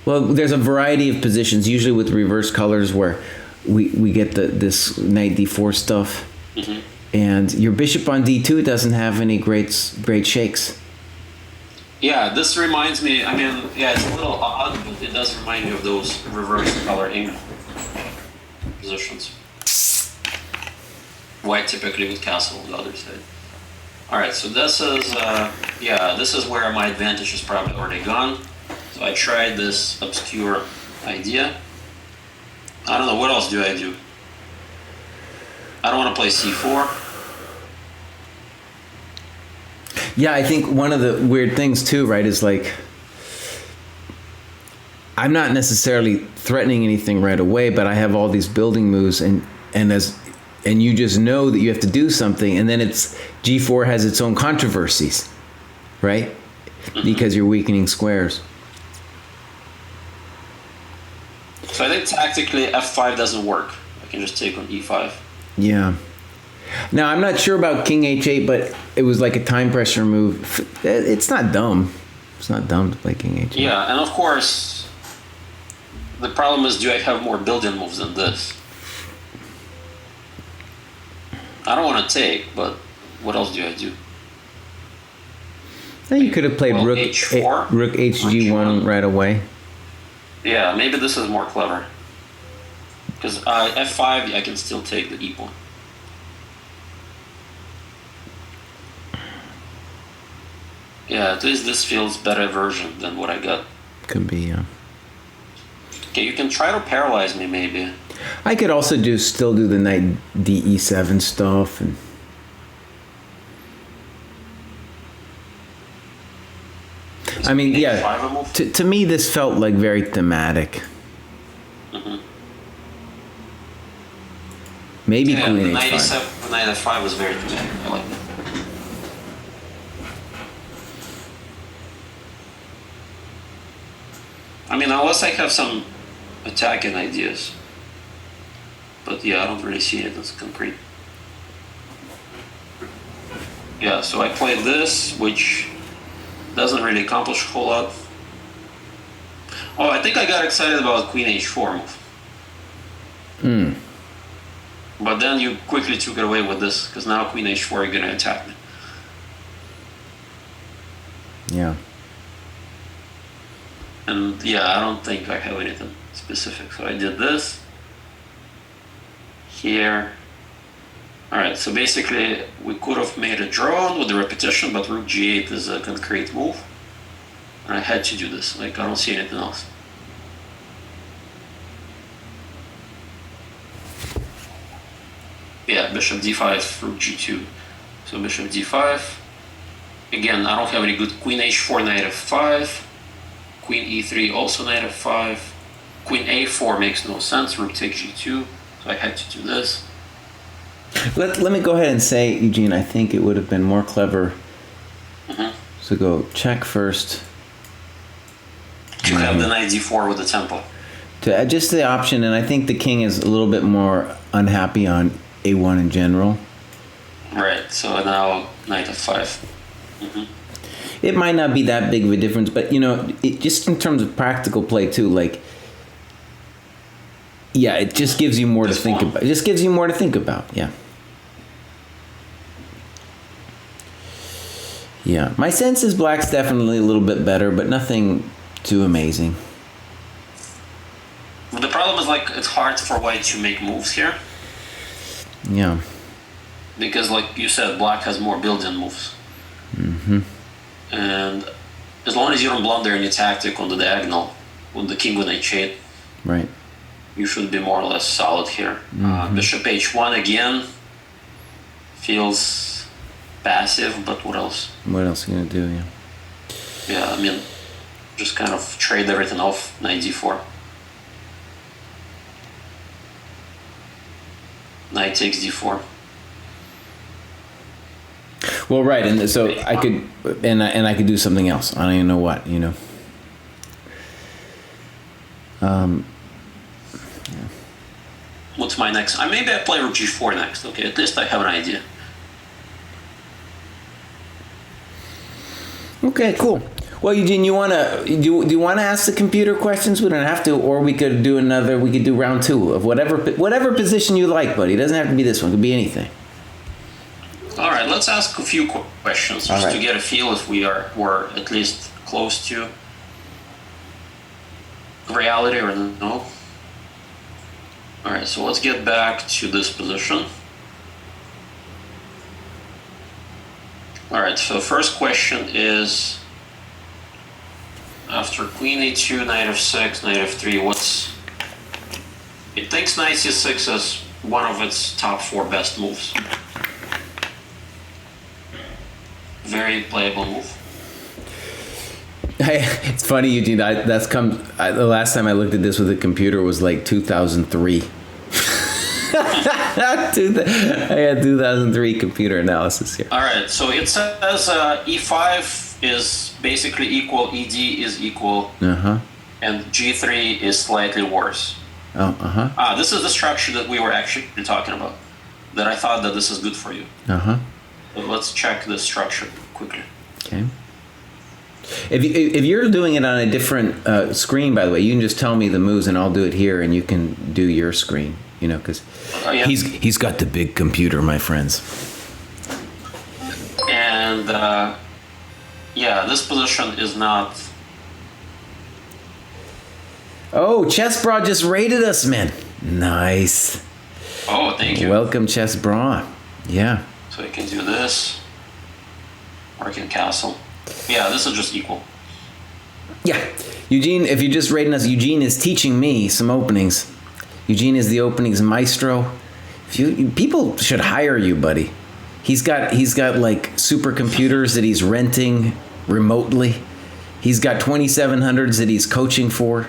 well, there's a variety of positions, usually with reverse colors, where we get this knight d4 stuff. Mm-hmm. And your bishop on d2 doesn't have any great shakes. Yeah, this reminds me, it's a little odd, but it does remind me of those reverse coloring positions. White typically with castle on the other side. Alright, so this is, this is where my advantage is probably already gone. So I tried this obscure idea. I don't know, what else do? I don't want to play c4. Yeah, I think one of the weird things too, right, is like, I'm not necessarily threatening anything right away, but I have all these building moves, and you just know that you have to do something, and then it's g4 has its own controversies, right? because you're weakening squares. So I think tactically f5 doesn't work. I can just take on e5. Yeah. Now, I'm not sure about king h8, but it was like a time pressure move. It's not dumb. It's not dumb to play king h8. Yeah, and of course, the problem is, do I have more built-in moves than this? I don't want to take, but what else do I do? Now you could have played Well, rook h4, rook hg1 right away. Yeah, maybe this is more clever. Because f5, I can still take the e pawn. Yeah, at least this feels better version than what I got. Could be, yeah. Okay, you can try to paralyze me, maybe. I could also still do the knight de7 stuff and. I mean, yeah. To me, this felt like very thematic. Mm-hmm. Maybe yeah, queen the h5. The knight f5 was very thematic. I like that. I mean, unless I have some attacking ideas. But yeah, I don't really see it as concrete. Yeah, so I played this, which doesn't really accomplish a whole lot. Oh, I think I got excited about queen h4 move. But then you quickly took it away with this, because now queen h4, you're going to attack me. Yeah. And yeah, I don't think I have anything specific. So I did this. Here. Alright, so basically we could have made a drone with the repetition, but rook g8 is a concrete move. And I had to do this. Like, I don't see anything else. Yeah, bishop d5, rook g2. So bishop d5. Again, I don't have any good queen h4, knight f5. Queen e3, also knight f5. Queen a4 makes no sense, rook takes g2. So I had to do this. Let me go ahead and say, Eugene, I think it would have been more clever to go check first. To have the knight d4 with the tempo. To just the option, and I think the king is a little bit more unhappy on a1 in general. Right, so now knight f5. It might not be that big of a difference, but you know, just in terms of practical play too, like, yeah, it just gives you more to think about. It just gives you more to think about, yeah. Yeah, my sense is black's definitely a little bit better, but nothing too amazing. The problem is, like, it's hard for white to make moves here. Yeah. Because, like you said, black has more built-in moves. And as long as you don't blunder any tactic on the diagonal with the king with h8, right, you should be more or less solid here. Bishop h1 again feels passive, but what else? What else are you gonna do? Yeah. Yeah, I mean, just kind of trade everything off. Knight d4. Knight takes d4. Well, right, and so I could, and I could do something else. I don't even know what, you know. Yeah. What's my next? Maybe I play rook g4 next. Okay, at least I have an idea. Okay, cool. Well, Eugene, you wanna do you wanna ask the computer questions? We don't have to, or we could do another. We could do round 2 of whatever position you like, buddy. It doesn't have to be this one. It could be anything. All right, let's ask a few questions just to get a feel if we're at least close to reality or no. All right, so let's get back to this position. All right, so first question is, after queen e2, knight f6, knight f3, it thinks knight c6 as one of its top 4 best moves. Very playable move. It's funny, Eugene. The last time I looked at this with a computer was like 2003. I had 2003 computer analysis here. All right, so it says e5 is basically equal, ed is equal, Uh-huh. and g3 is slightly worse. Oh, uh-huh. This is the structure that we were actually talking about, that I thought that this is good for you. Uh-huh. But let's check the structure quickly. Okay. If you're doing it on a different screen, by the way, you can just tell me the moves and I'll do it here and you can do your screen, you know, because Yeah. he's got the big computer, my friends. And yeah, this position is not. Oh, Chess Bra just rated us, man. Nice. Oh, thank you. Welcome, Chess Bra. Yeah. So I can do this, or I can castle. Yeah, this is just equal. Yeah. Eugene, if you're just rating us, Eugene is teaching me some openings. Eugene is the openings maestro. People should hire you, buddy. He's got like supercomputers that he's renting remotely. He's got 2700s that he's coaching for.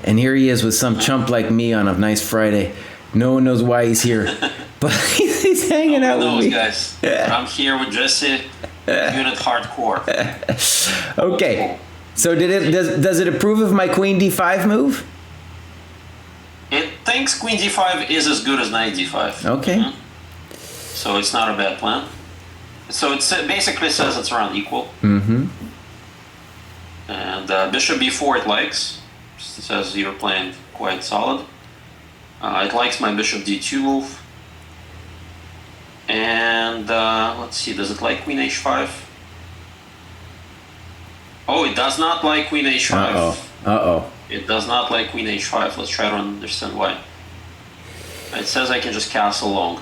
And here he is with some chump like me on a nice Friday. No one knows why he's here. But he's hanging out with me. Guys. I'm here with Jesse, Unit Hardcore. Okay. So does it approve of my Queen D5 move? It thinks Queen D5 is as good as Knight D5. Okay. Mm-hmm. So it's not a bad plan. So it basically says it's around equal. Mm-hmm. And Bishop B4 it likes. It says you're playing quite solid. It likes my Bishop D2 move. And let's see, does it like Queen H5? Oh, it does not like Queen H5. Uh-oh. It does not like Queen H5. Let's try to understand why. It says I can just castle long.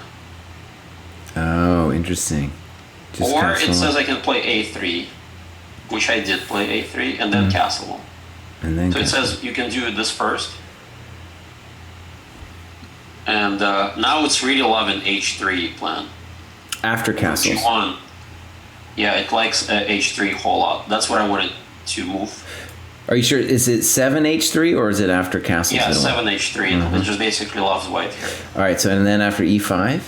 Oh, interesting. Or it says I can play A3, which I did play A3, and then castle long. And then so it says you can do this first. And now it's really loving H3 plan. After castles. G1. Yeah, it likes H3 a whole lot. That's what I wanted to move. Are you sure? Is it 7H3 or is it after castles? Yeah, 7H3. It just basically loves white here. All right, so and then after E5?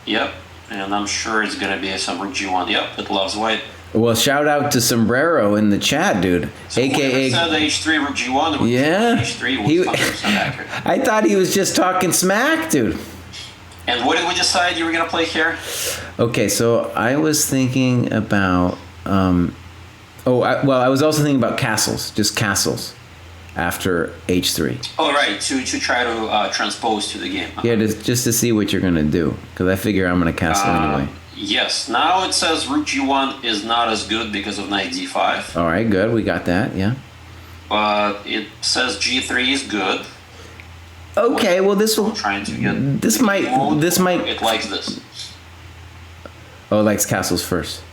Yep, and I'm sure it's going to be some rook G1. Yep, it loves white. Well, shout out to Sombrero in the chat, dude. So AKA said H3 rook G1, rook yeah. H3 was 100% accurate. I thought he was just talking smack, dude. And what did we decide you were going to play here? Okay, so I was thinking about I was also thinking about castles, just castles after H3. Oh, right, to try to transpose to the game. Yeah, just to see what you're going to do, because I figure I'm going to castle anyway. Yes, now it says rook G1 is not as good because of Knight D5. All right, good, we got that, yeah. But it says G3 is good. Okay, well this will. Trying to get this might. It likes this. Oh, it likes castles first.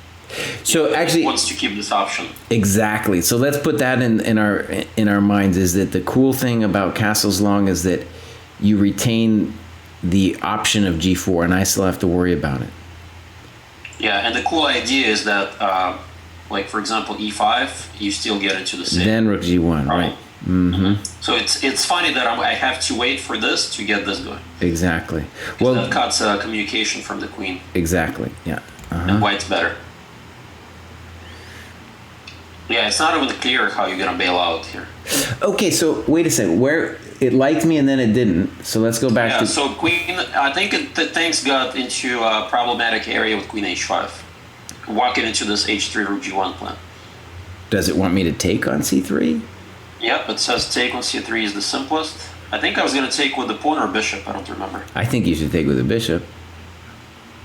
So actually, it wants to keep this option. Exactly. So let's put that in our minds. Is that the cool thing about castles long is that you retain the option of G4, and I still have to worry about it. Yeah, and the cool idea is that, like for example, E5, you still get into the same. Then rook G1, right? Mm-hmm. So it's funny that I have to wait for this to get this going. Exactly. Well, that cuts communication from the queen. Exactly. Yeah. And white's better. Yeah, it's not even clear how you're gonna bail out here. Okay, so wait a second. Where it liked me and then it didn't. So let's go back to. So queen. I think things got into a problematic area with queen H5, walking into this H3 rook G1 plan. Does it want me to take on C3? Yep, it says take on C3 is the simplest. I think I was going to take with the pawn or bishop, I don't remember. I think you should take with the bishop.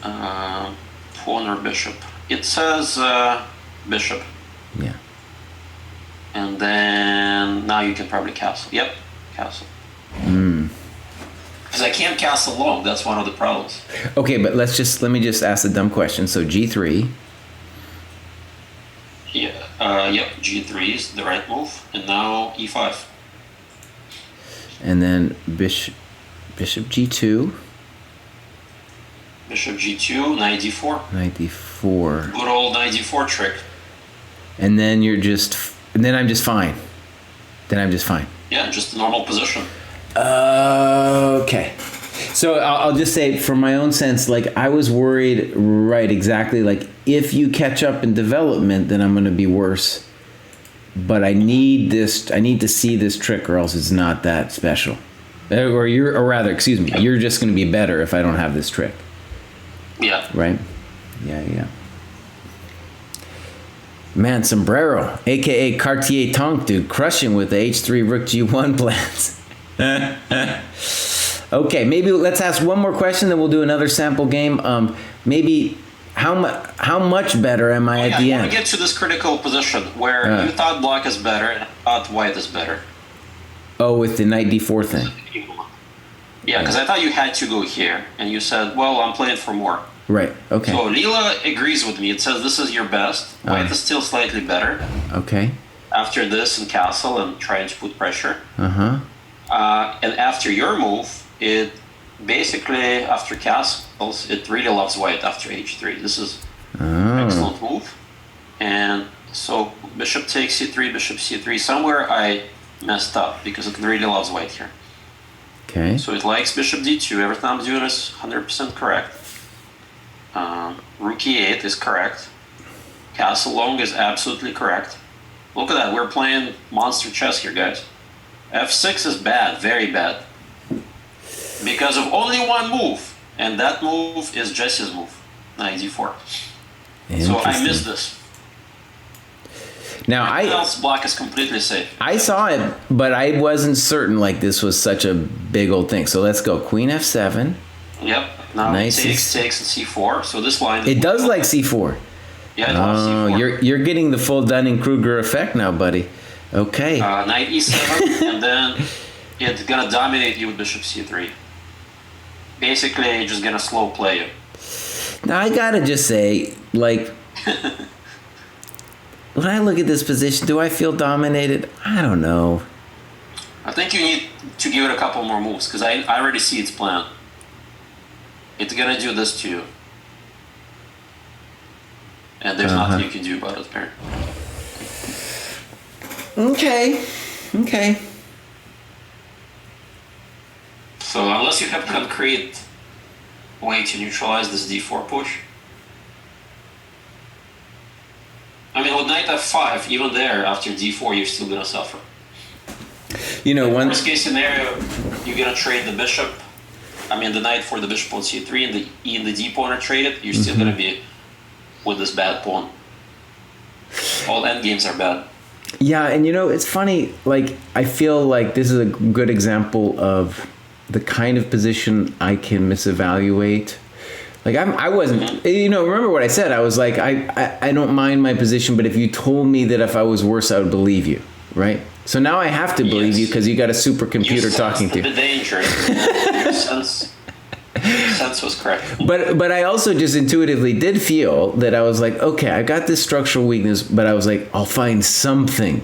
Pawn or bishop. It says bishop. Yeah. And then now you can probably castle. Yep, castle. Because I can't castle long, that's one of the problems. Okay, but let me just ask a dumb question. So G3. Yep, G3 is the right move, and now E5. And then bishop G2. Bishop G2, Knight D4. Knight D4. Good old Knight D4 trick. And then then I'm just fine. Then I'm just fine. Yeah, just a normal position. Okay. So I'll just say, from my own sense, like I was worried, right? Exactly. Like if you catch up in development, then I'm going to be worse. But I need this. I need to see this trick, or else it's not that special. Or excuse me, you're just going to be better if I don't have this trick. Yeah. Right. Yeah. Man, Sombrero, aka Cartier Tonk, dude, crushing with the H3 Rook G1 plans. Okay, maybe let's ask one more question, then we'll do another sample game. Maybe how much better am I at the I end? want to get to this critical position where you thought black is better and I thought white is better. Oh, with the knight d4 thing. Yeah, because I thought you had to go here, and you said, well, I'm playing for more. Right, okay. So Lila agrees with me. It says this is your best. White is still slightly better. Okay. After this and castle and trying to put pressure. Uh-huh. And after your move, it basically, after castles, it really loves white after h3. This is an excellent move. And so bishop takes c3, bishop c3. Somewhere I messed up because it really loves white here. Okay. So it likes bishop d2. Everything I'm doing is 100% correct. Rook e8 is correct. Castle long is absolutely correct. Look at that. We're playing monster chess here, guys. f6 is bad, very bad. Because of only one move. And that move is Jesse's move. Knight d4. So I missed this. Now else black is completely safe. I saw it, but I wasn't certain like this was such a big old thing. So let's go. Queen f7. Yep. Now nice. takes and c4. So this line. It does like c4. Yeah, it loves c4. You're getting the full Dunning-Kruger effect now, buddy. Okay. Knight e7, and then it's gonna dominate you with bishop c3. Basically, it's just gonna slow play you. Now I gotta just say, like, when I look at this position, do I feel dominated? I don't know. I think you need to give it a couple more moves, because I already see its plan. It's gonna do this to you. And there's nothing you can do about it, apparently. Okay. So unless you have concrete way to neutralize this d4 push. I mean, with knight f5, even there, after d4, you're still gonna suffer. Worst case scenario, you're gonna trade the bishop. I mean, the knight for the bishop on c3, and the e and the d pawn are traded. You're still gonna be with this bad pawn. All endgames are bad. Yeah, and it's funny. Like, I feel like this is a good example of the kind of position I can misevaluate. Like I wasn't, remember what I said? I was like, I don't mind my position, but if you told me that if I was worse, I would believe you, right? So now I have to believe you because you got a supercomputer talking to you. The danger. Your sense was correct. But I also just intuitively did feel that I was like, okay, I got this structural weakness, but I was like, I'll find something.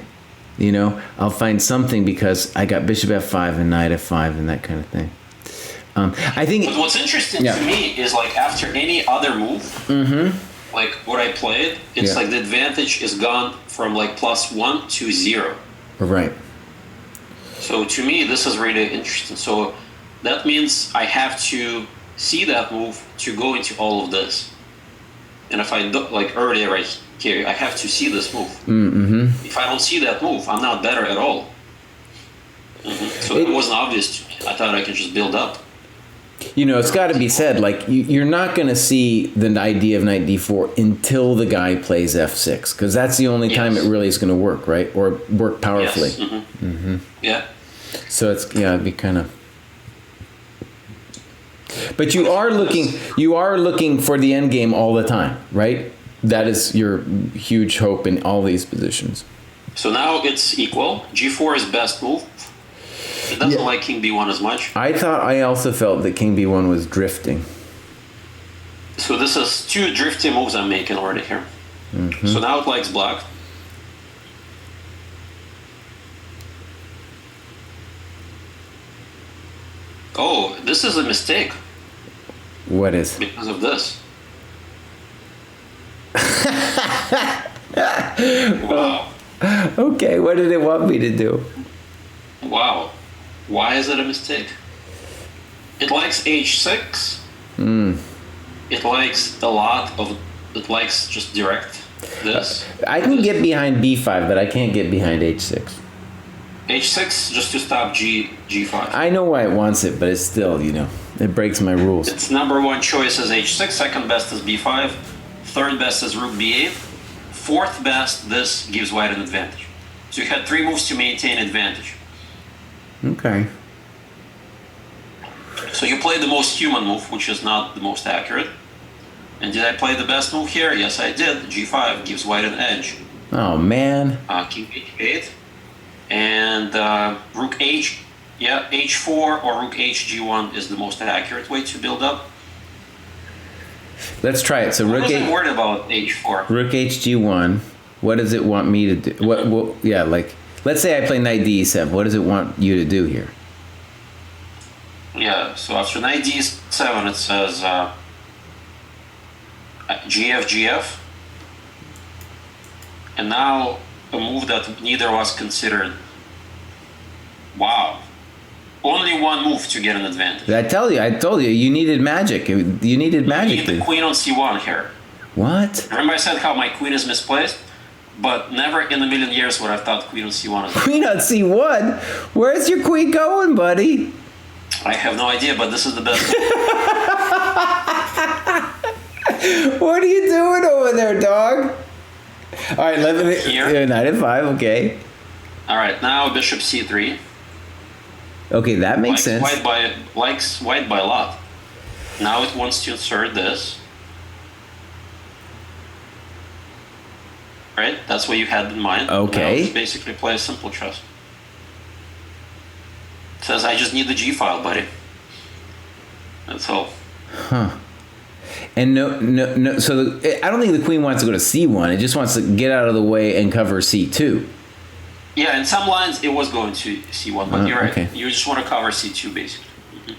I'll find something because I got bishop f5 and knight f5 and that kind of thing. I think. But what's interesting to me is like after any other move, like what I played, it's like the advantage is gone from like +1 to 0. Right. So to me, this is really interesting. So that means I have to see that move to go into all of this. And if I do, like earlier right here, I have to see this move. Mm-hmm. If I don't see that move, I'm not better at all. So it wasn't obvious to me. I thought I could just build up. It's got to be said, like, you're not going to see the idea of knight d4 until the guy plays f6, because that's the only time it really is going to work, right? Or work powerfully. Yes. Yeah. So it'd be kind of... But you are looking for the end game all the time, right? That is your huge hope in all these positions. So now it's equal. G4 is best move. It doesn't like king b1 as much. I also felt that king b1 was drifting. So this is 2 drifty moves I'm making already here. So now it likes black. Oh, this is a mistake. What is? Because of this. Wow. Okay, what did it want me to do? Wow. Why is it a mistake? It likes h6. Hmm. It likes a lot of. It likes just direct this. I can get behind b5, but I can't get behind h6. h6 just to stop g5. I know why it wants it, but it's still, it breaks my rules. Its number one choice is h6. Second best is b5. Third best is rook b8. Fourth best, this gives white an advantage. So you had 3 moves to maintain advantage. Okay. So you played the most human move, which is not the most accurate. And did I play the best move here? Yes, I did. g5 gives white an edge. Oh, man. King h8. And rook h4 or rook hg1 is the most accurate way to build up. Let's try it. So rook I wasn't worried about h4. Rook hg1. What does it want me to do? Let's say I play knight d7. What does it want you to do here? Yeah, so after knight d7 it says gf. And now a move that neither was considered. Wow. Only one move to get an advantage. I told you, you needed magic. You needed magic. You need the queen on c1 here. What? Remember I said how my queen is misplaced? But never in a million years would I thought queen on c1 is. Queen on c1? Where's your queen going, buddy? I have no idea, but this is the best. What are you doing over there, dog? All right, Here. Knight f5, okay. All right, now bishop c3. Okay, that makes sense. Likes white by a lot. Now it wants to insert this. Right? That's what you had in mind. Okay. Now it's basically play a simple chess. It says I just need the G file, buddy. That's all. Huh. And no. So I don't think the queen wants to go to c1. It just wants to get out of the way and cover c2. Yeah, in some lines it was going to c1, but you're right. Okay. You just want to cover c2 basically. Mm-hmm.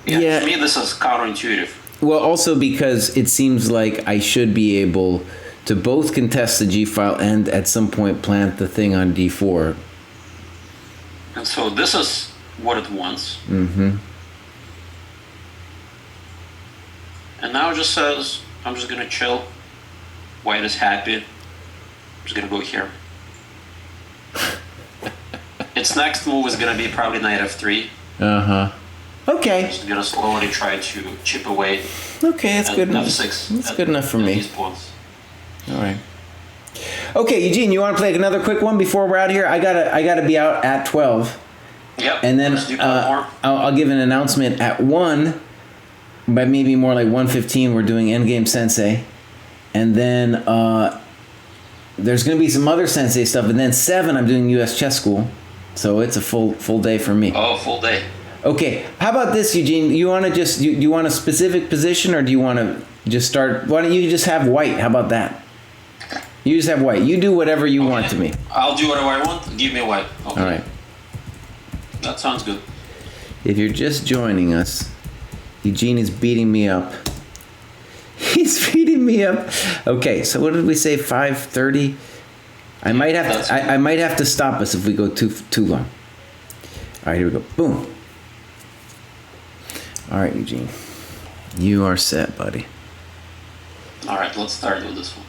Yeah. To me, this is counterintuitive. Well, also because it seems like I should be able to both contest the g file and at some point plant the thing on d4. And so this is what it wants. Mm-hmm. And now it just says, I'm just gonna chill. White is happy. I'm just gonna go here. Its next move is gonna be probably knight f3. Uh-huh. Okay. Just gonna slowly try to chip away. Okay, that's good enough. f6. That's good enough for me. These pawns. All right. Okay, Eugene, you want to play another quick one before we're out here? I gotta be out at 12. Yep. And then Let's do one more. I'll give an announcement at 1, but maybe more like 1:15. We're doing Endgame Sensei, and then there's gonna be some other Sensei stuff, and then 7 I'm doing U.S. Chess School, so it's a full day for me. Oh, full day. Okay, how about this, Eugene? You want to just you want a specific position, or do you want to just start? Why don't you just have white? How about that? You just have white. You do whatever you want to me. I'll do whatever I want. Give me white. Okay. All right. That sounds good. If you're just joining us, Eugene is beating me up. He's beating me up. Okay, so what did we say? 5:30. I might have to stop us if we go too long. All right, here we go. Boom. All right, Eugene. You are set, buddy. All right, let's start with this one.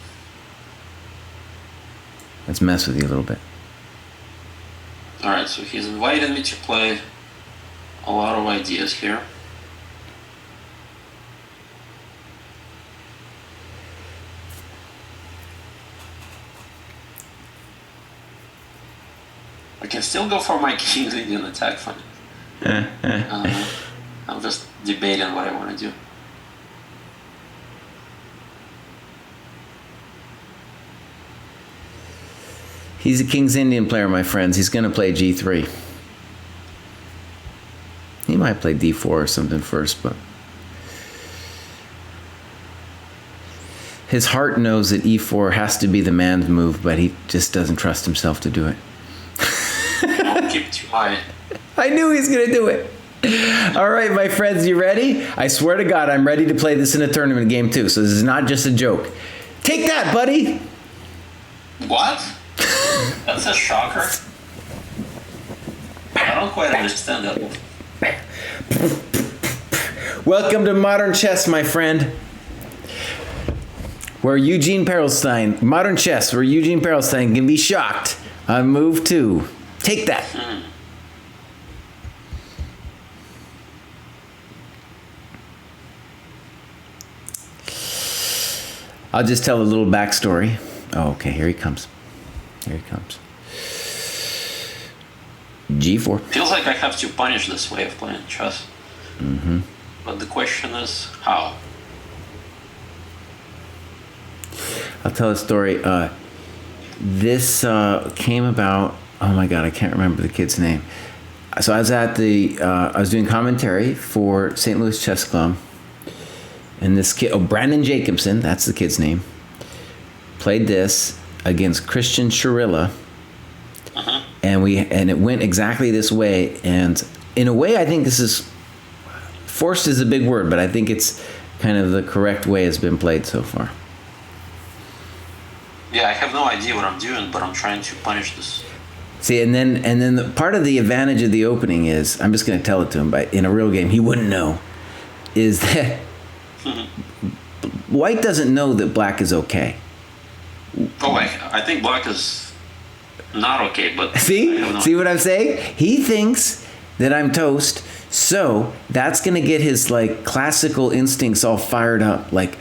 Let's mess with you a little bit. All right, so he's invited me to play a lot of ideas here. I can still go for my King's Indian attack fund. I'm just debating what I want to do. He's a King's Indian player, my friends. He's going to play g3. He might play d4 or something first, but his heart knows that e4 has to be the man's move, but he just doesn't trust himself to do it. Don't keep too high. I knew he was going to do it. All right, my friends, you ready? I swear to God, I'm ready to play this in a tournament game too, so this is not just a joke. Take that, buddy! What? That's a shocker. I don't quite understand that. Welcome to modern chess, my friend. Where Eugen Perelshteyn, modern chess, where Eugen Perelshteyn can be shocked on move 2. Take that. I'll just tell a little backstory. Oh, okay, here he comes. Here he comes. G4. Feels like I have to punish this way of playing chess. Mm-hmm. But the question is, how? I'll tell a story. This came about. Oh my God, I can't remember the kid's name. So I was at I was doing commentary for St. Louis Chess Club, and this kid, Brandon Jacobson, that's the kid's name, played this against Christian Shirilla, and it went exactly this way. And in a way, I think this is forced is a big word, but I think it's kind of the correct way it's been played so far. Yeah, I have no idea what I'm doing, but I'm trying to punish this. See, and then the part of the advantage of the opening is, I'm just going to tell it to him, but in a real game, he wouldn't know, is that white doesn't know that black is okay. Oh, I think black is not okay, but... See what I'm saying? He thinks that I'm toast, so that's going to get his, like, classical instincts all fired up, like...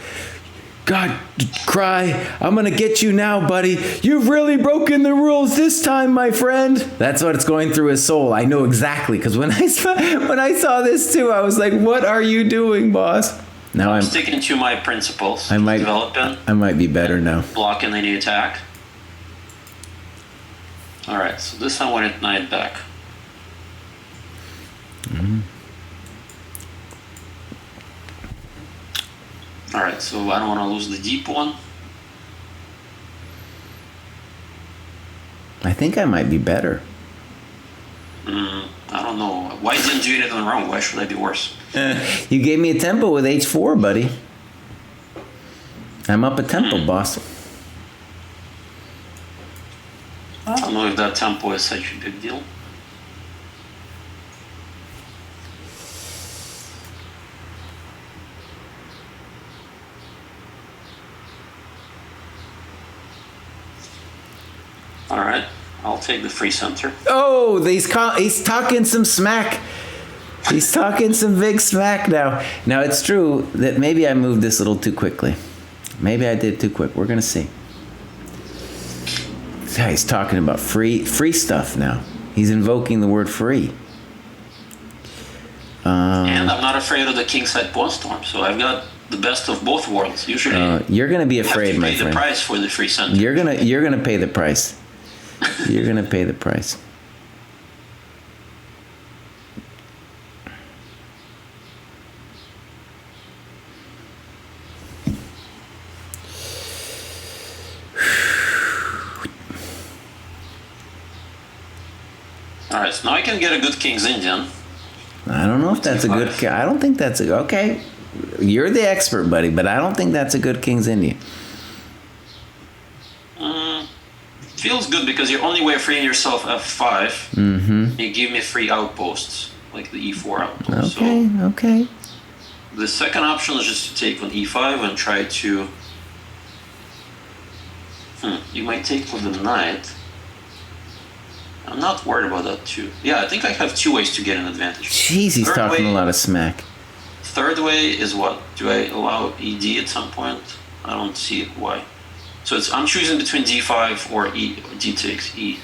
God, cry, I'm going to get you now, buddy. You've really broken the rules this time, my friend. That's what's going through his soul. I know exactly, because when I saw this too, I was like, what are you doing, boss? Now I'm sticking to my principles. I might be better now. Blocking any attack. Alright, so this I want it knight back. Mm-hmm. Alright, so I don't want to lose the deep one. I think I might be better. I don't know. Why didn't do anything wrong? Why should I be worse? You gave me a tempo with h4, buddy. I'm up a tempo, boss. I don't know if that tempo is such a big deal. All right, I'll take the free center. Oh, he's talking some smack. He's talking some big smack now. Now, it's true that maybe I moved this a little too quickly. Maybe I did too quick. We're going to see. Yeah, he's talking about free stuff now. He's invoking the word free. And I'm not afraid of the kingside pawn storm, so I've got the best of both worlds. Usually, you're going to be afraid, my friend. You have to pay the price for the free center. You're gonna pay the price. You're gonna pay the price. All right, so now I can get a good King's Indian. I don't know if that's a good... I don't think that's a... Okay. You're the expert, buddy, but I don't think that's a good King's Indian. Feels good because your only way of freeing yourself f5. Mm-hmm. You give me free outposts, like the e4 outpost. Okay, so okay. The second option is just to take on e5 and try to... You might take with the knight. I'm not worried about that too. Yeah, I think I have two ways to get an advantage. Jeez, he's talking a lot of smack. Third way is what? Do I allow ED at some point? I don't see why. So I'm choosing between d5 or d takes e.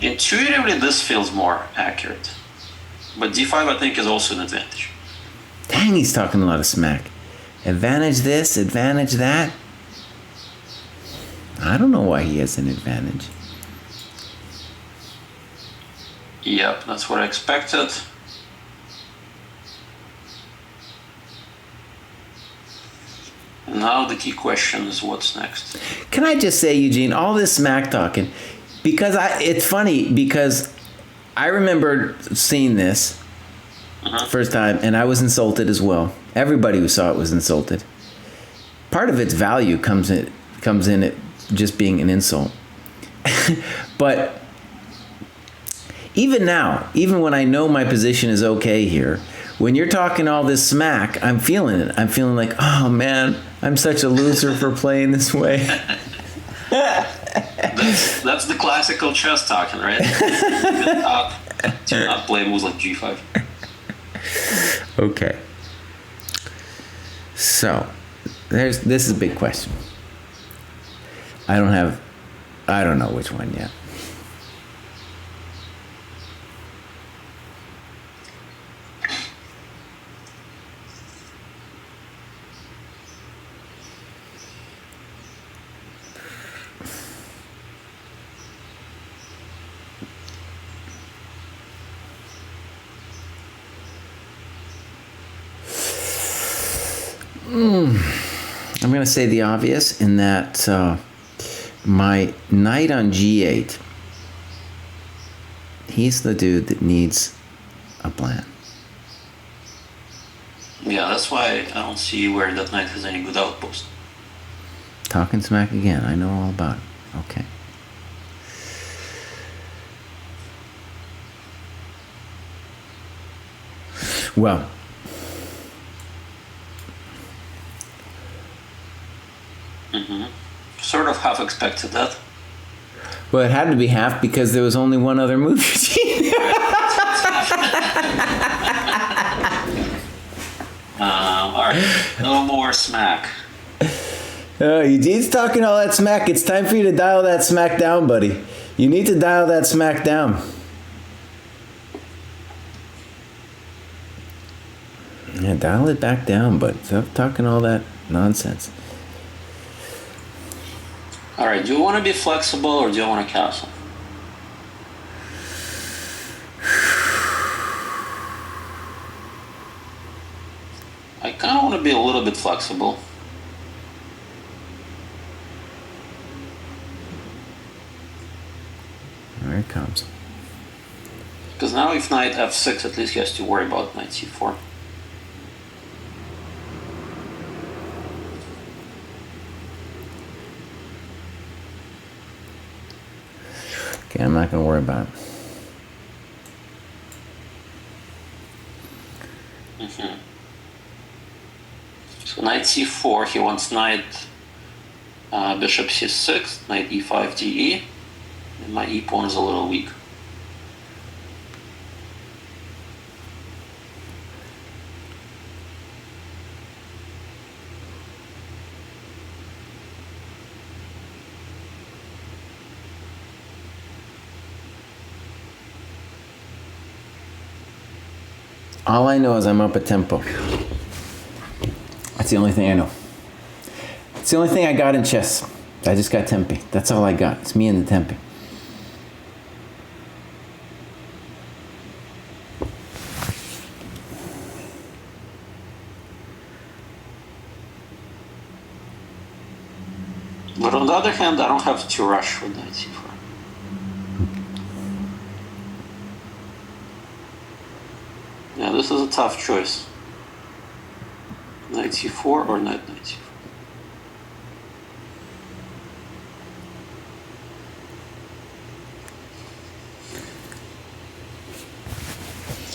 Intuitively, this feels more accurate. But d5, I think, is also an advantage. Dang, he's talking a lot of smack. Advantage this, advantage that. I don't know why he has an advantage. Yep, that's what I expected. Now the key question is what's next. Can I just say, Eugene, all this smack talking, because it's funny because I remember seeing this First time, and I was insulted as well. Everybody who saw it was insulted. Part of its value comes in it just being an insult. But even now, even when I know my position is okay here, when you're talking all this smack, I'm feeling it. I'm feeling like, oh man, I'm such a loser for playing this way. That's the classical chess talking, right? Do not play moves like G5. Okay. So, this is a big question. I don't know which one yet. I'm going to say the obvious in that my knight on g8, he's the dude that needs a plan. Yeah, that's why I don't see where that knight has any good outpost. Talking smack again. I know all about it. Okay. Well, Sort of half expected that. well, it had to be half because there was only one other move. Alright, no more smack. Eugene's talking all that smack. It's time for you to dial that smack down, buddy. You need to dial that smack down. Yeah, dial it back down, but stop talking all that nonsense. Alright, do you want to be flexible or do you want to castle? I kind of want to be a little bit flexible. There it comes. Because now if knight f6, at least he has to worry about knight c4. Okay, I'm not going to worry about it. So knight c4, he wants knight bishop c6, knight e5 de, and my e pawn is a little weak. All I know is I'm up a tempo. That's the only thing I know. It's the only thing I got in chess. I just got tempi. That's all I got. It's me and the tempi. But on the other hand, I don't have to rush with knight c4. Yeah, this is a tough choice. Knight c4 or knight c4.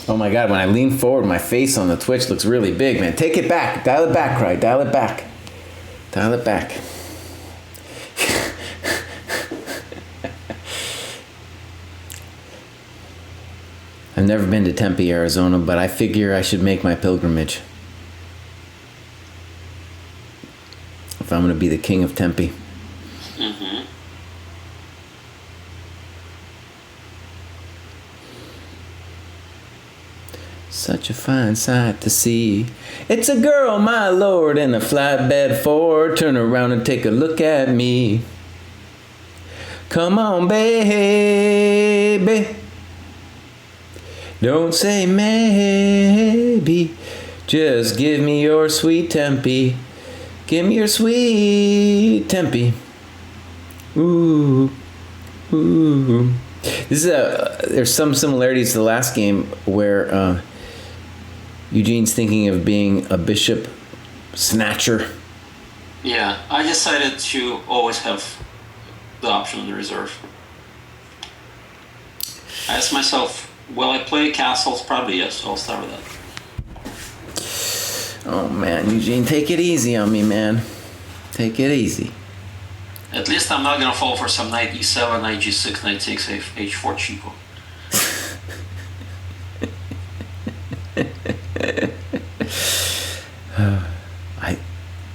Oh my God, when I lean forward, my face on the Twitch looks really big, man. Take it back. Dial it back, Cry. Dial it back. Dial it back. I've never been to Tempe, Arizona, but I figure I should make my pilgrimage. If I'm going to be the king of Tempe. Such a fine sight to see. It's a girl, my lord, in a flatbed Ford. Turn around and take a look at me. Come on, baby. Don't say maybe. Just give me your sweet Tempe. Give me your sweet Tempe. Ooh. Ooh. This is there's some similarities to the last game where Eugene's thinking of being a bishop snatcher. Yeah, I decided to always have the option in the reserve. I asked myself, will I play castles? Probably yes, so I'll start with that. Oh man, Eugene, take it easy on me, man. Take it easy. At least I'm not gonna fall for some knight e7, knight g6, knight takes h4 cheapo.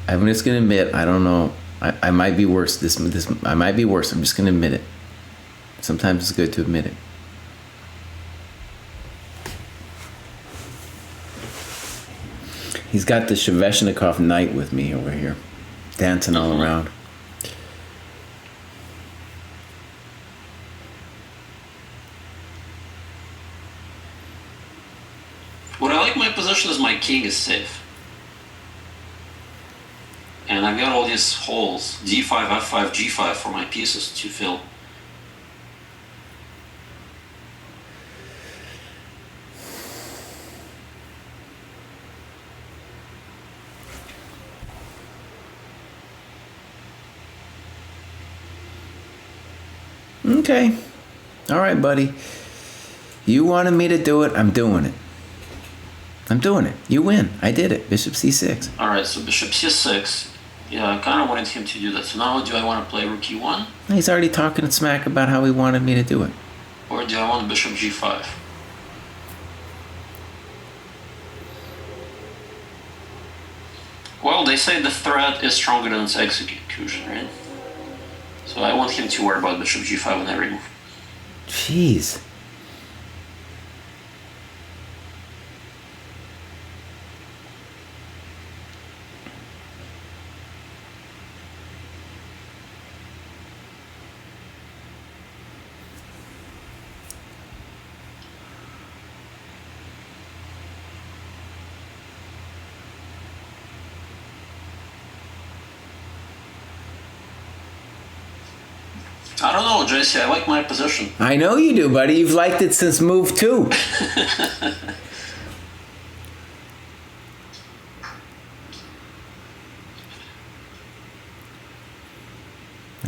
I'm just gonna admit, I don't know. I might be worse. I might be worse. I'm just gonna admit it. Sometimes it's good to admit it. He's got the Sheveshnikov knight with me over here, dancing all around. What I like my position is my king is safe. And I've got all these holes, d5, f5, g5 for my pieces to fill. Okay. All right, buddy. You wanted me to do it, I'm doing it. I'm doing it. You win. I did it. Bishop c6. All right, so bishop c6. Yeah, I kind of wanted him to do that. So now do I want to play rook e1? He's already talking smack about how he wanted me to do it. Or do I want bishop g5? Well, they say the threat is stronger than its execution, right? So I want him to worry about bishop g5 when I remove. Jeez. I don't know, JC, I like my position. I know you do, buddy. You've liked it since move 2. All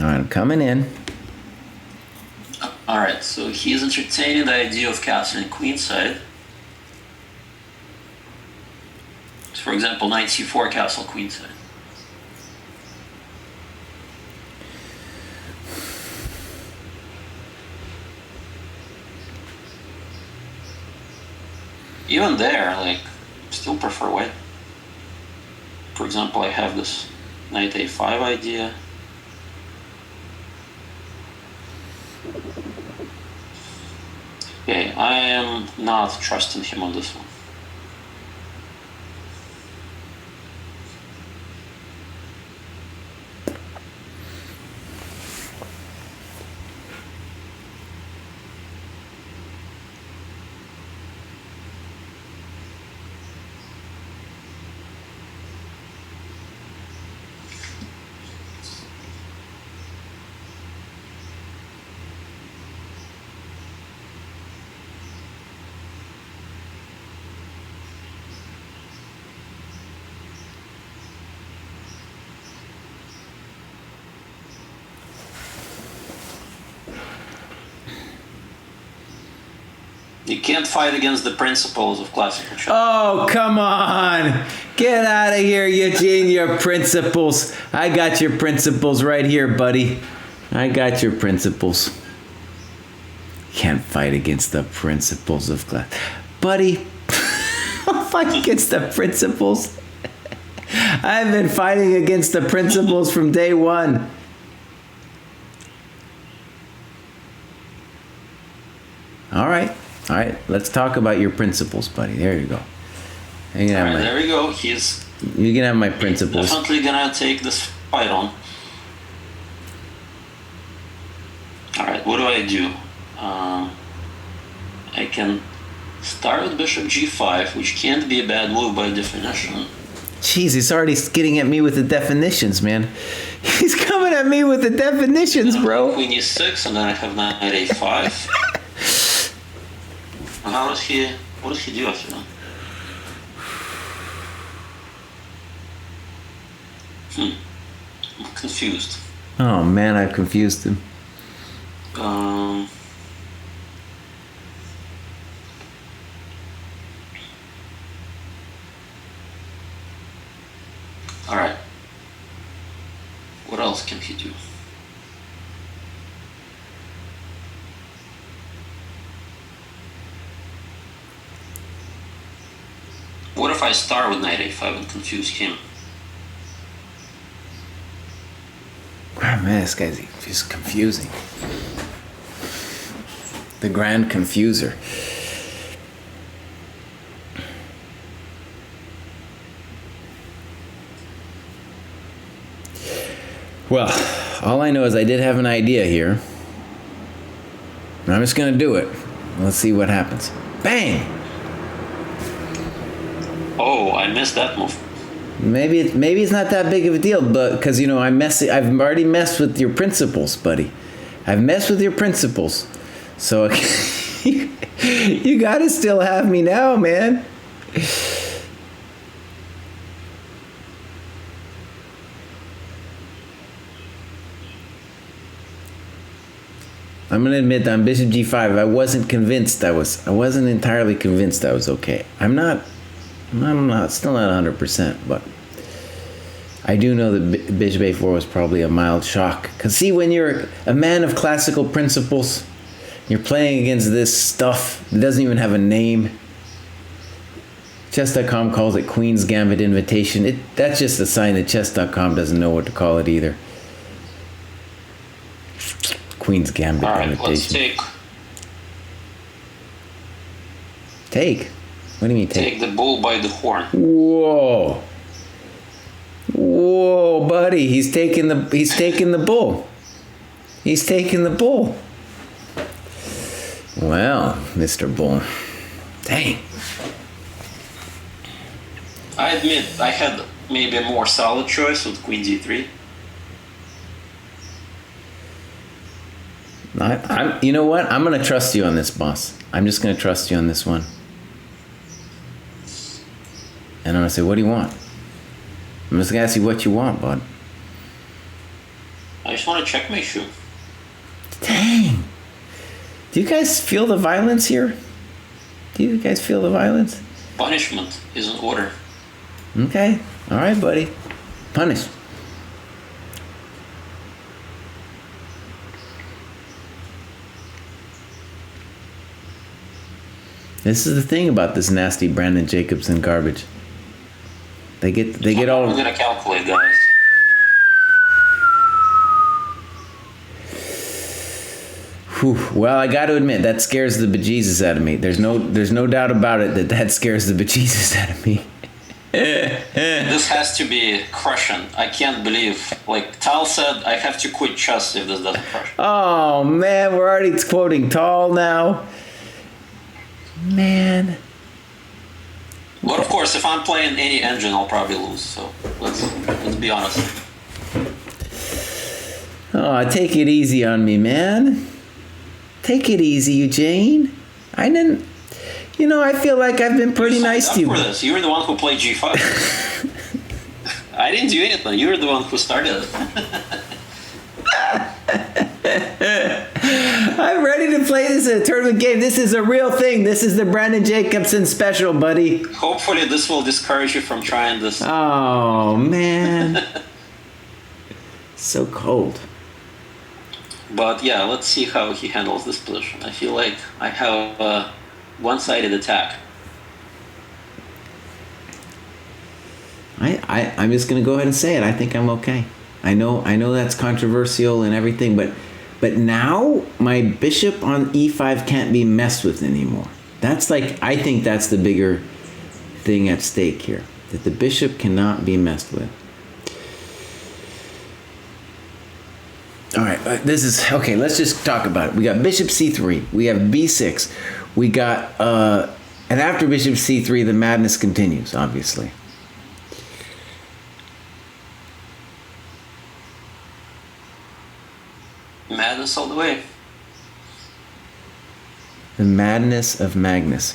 right, I'm coming in. Alright, so he's entertaining the idea of castling queenside. So for example, knight c4 castle queenside. Even there, like, still prefer white. For example, I have this knight a5 idea. Okay, I am not trusting him on this one. You can't fight against the principles of classical chess. Oh, come on. Get out of here, Eugene, your principles. I got your principles right here, buddy. I got your principles. Can't fight against the principles of class. Buddy, fight against the principles. I've been fighting against the principles from day one. All right. All right, let's talk about your principles, buddy. There you go. You there we go. You can have my principles. Definitely gonna take this fight on. Alright, what do I do? I can start with bishop g5, which can't be a bad move by definition. Jeez, he's already getting at me with the definitions, man. He's coming at me with the definitions, bro. Queen e6, and then I have knight a5. What does he do after that? I'm confused. Oh man, I've confused him. All right. What else can he do? What if I start with knight a5 and confuse him? Oh man, this guy's just confusing. The grand confuser. Well, all I know is I did have an idea here. And I'm just gonna do it. Let's see what happens. Bang! Oh, I missed that move. Maybe it's not that big of a deal, but because I've already messed with your principles, buddy. I've messed with your principles, so you gotta still have me now, man. I'm gonna admit that on Bishop G5, I wasn't entirely convinced I was okay. I'm still not 100%, but I do know that Bishop A4 was probably a mild shock. Because see, when you're a man of classical principles, you're playing against this stuff that doesn't even have a name. Chess.com calls it Queen's Gambit Invitation. That's just a sign that Chess.com doesn't know what to call it either. Queen's Gambit Invitation. Let's take. Take? What do you mean take? Take the bull by the horn. Whoa. Whoa, buddy. He's taking the bull. He's taking the bull. Well, Mr. Bull. Dang. I admit I had maybe a more solid choice with Queen D3. You know what? I'm going to trust you on this, boss. I'm just going to trust you on this one. And I'm going to say, what do you want? I'm just going to ask you what you want, bud. I just want to check my shoe. Dang. Do you guys feel the violence here? Do you guys feel the violence? Punishment is in order. Okay. All right, buddy. Punish. This is the thing about this nasty Brandon Jacobson garbage. They get all. I'm gonna calculate, guys. Whew. Well, I got to admit that scares the bejesus out of me. There's no doubt about it that scares the bejesus out of me. This has to be crushing. I can't believe. Like Tal said, I have to quit chess if this doesn't crush. Oh man, we're already quoting Tal now. Man. But of course, if I'm playing any engine, I'll probably lose. So let's be honest. Oh, take it easy on me, man. Take it easy, Eugen. I didn't. I feel like I've been pretty nice to you. For this. You were the one who played G5. I didn't do anything. You were the one who started it. I'm ready to play this in a tournament game. This is a real thing. This is the Brandon Jacobson special, buddy. Hopefully this will discourage you from trying this. Oh, man. So cold. But yeah, let's see how he handles this position. I feel like I have a one-sided attack. I'm just going to go ahead and say it. I think I'm okay. I know that's controversial and everything, but now my bishop on e5 can't be messed with anymore. I think that's the bigger thing at stake here, that the bishop cannot be messed with. All right, okay, let's just talk about it. We got bishop c3, we have b6, we got, and after bishop c3, the madness continues, obviously. Madness all the way. The madness of Magnus.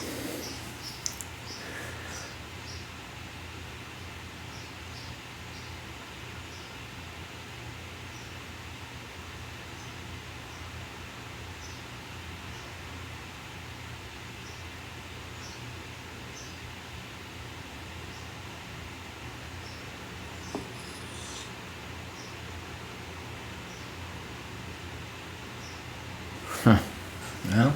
Well.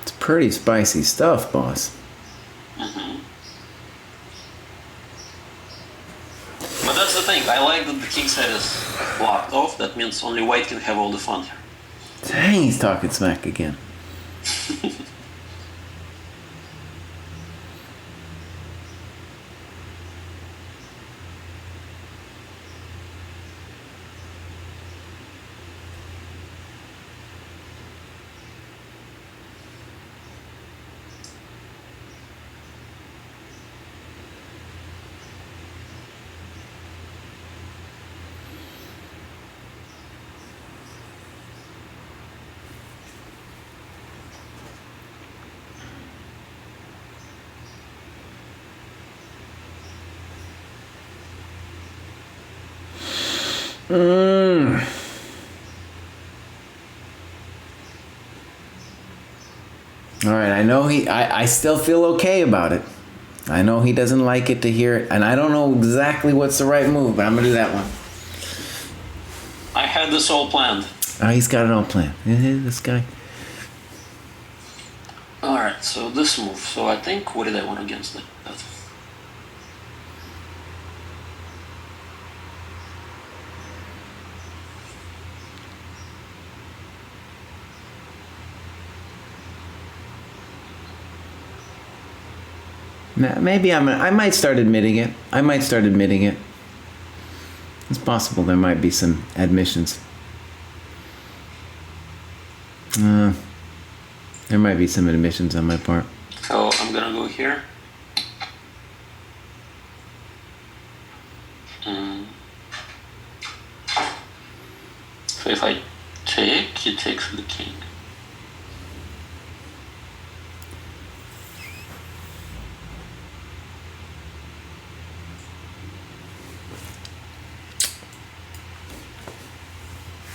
It's pretty spicy stuff, boss. But that's the thing. I like that the king's head is blocked off. That means only white can have all the fun here. Dang, he's talking smack again. All right, I know I still feel okay about it. I know he doesn't like it to hear it, and I don't know exactly what's the right move, but I'm gonna do that one. I had this all planned. Oh, he's got it all planned. This guy. Alright, so this move. So I think, what did I want against that? Maybe I might start admitting it. It's possible there might be some admissions. There might be some admissions on my part. So I'm gonna go here. So if I take, he takes the king.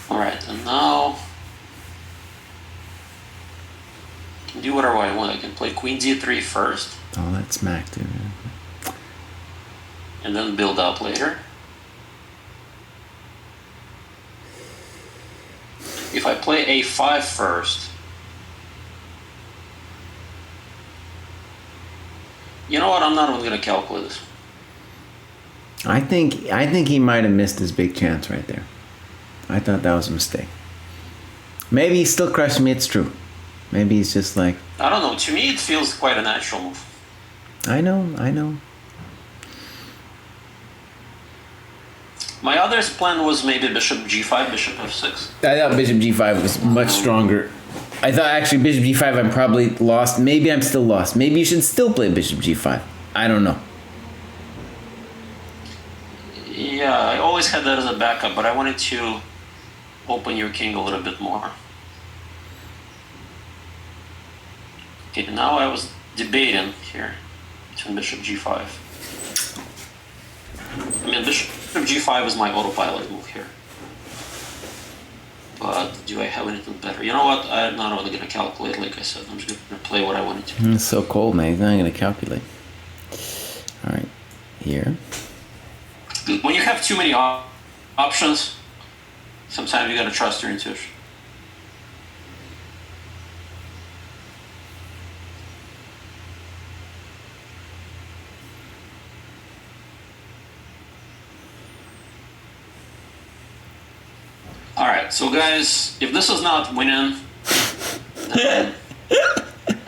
Alright, and now I can do whatever I want. I can play queen d3 first. Oh, that smacked him. And then build up later. If I play a5 first, you know what? I'm not even gonna calculate this. I think he might have missed his big chance right there. I thought that was a mistake. Maybe he's still crushing me. It's true. Maybe he's just like. I don't know. To me, it feels quite a natural move. I know. My other plan was maybe bishop g5, bishop f6. I thought bishop g5 was much stronger. I thought actually bishop g5 I'm probably lost. Maybe I'm still lost. Maybe you should still play bishop g5. I don't know. Yeah, I always had that as a backup, but I wanted to open your king a little bit more. Okay, now I was debating here between bishop g5. I mean, bishop g5 is my autopilot move here. But do I have anything better? You know what? I'm not really going to calculate, like I said. I'm just going to play what I wanted to. It's so cold, man. He's not going to calculate. All right, here. When you have too many options, sometimes you got to trust your intuition. Alright, so guys, if this is not winning, then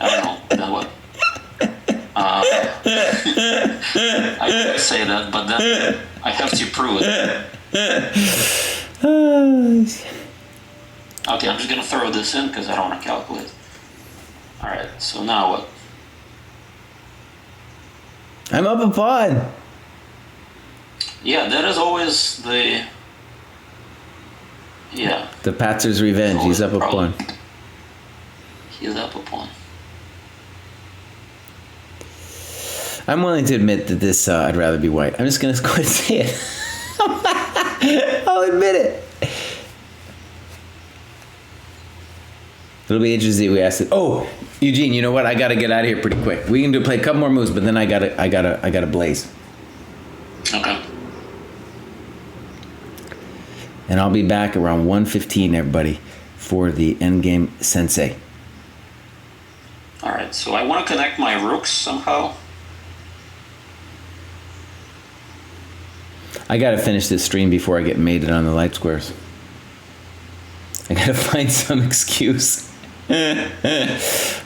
I don't know, then what? I always say that, but then I have to prove it. Okay, I'm just gonna throw this in because I don't want to calculate. Alright, so now what? I'm up a pawn. Yeah, that is always the... Yeah. The Patzer's revenge. He's up a pawn. He's up a pawn. I'm willing to admit that this, I'd rather be white. I'm just going to go and say it. I'll admit it. It'll be interesting if we ask it. Oh, Eugene, you know what? I gotta get out of here pretty quick. We can play a couple more moves, but then I gotta blaze. Okay. And I'll be back around 1:15, everybody, for the endgame sensei. All right. So I want to connect my rooks somehow. I gotta finish this stream before I get mated on the light squares. I gotta find some excuse.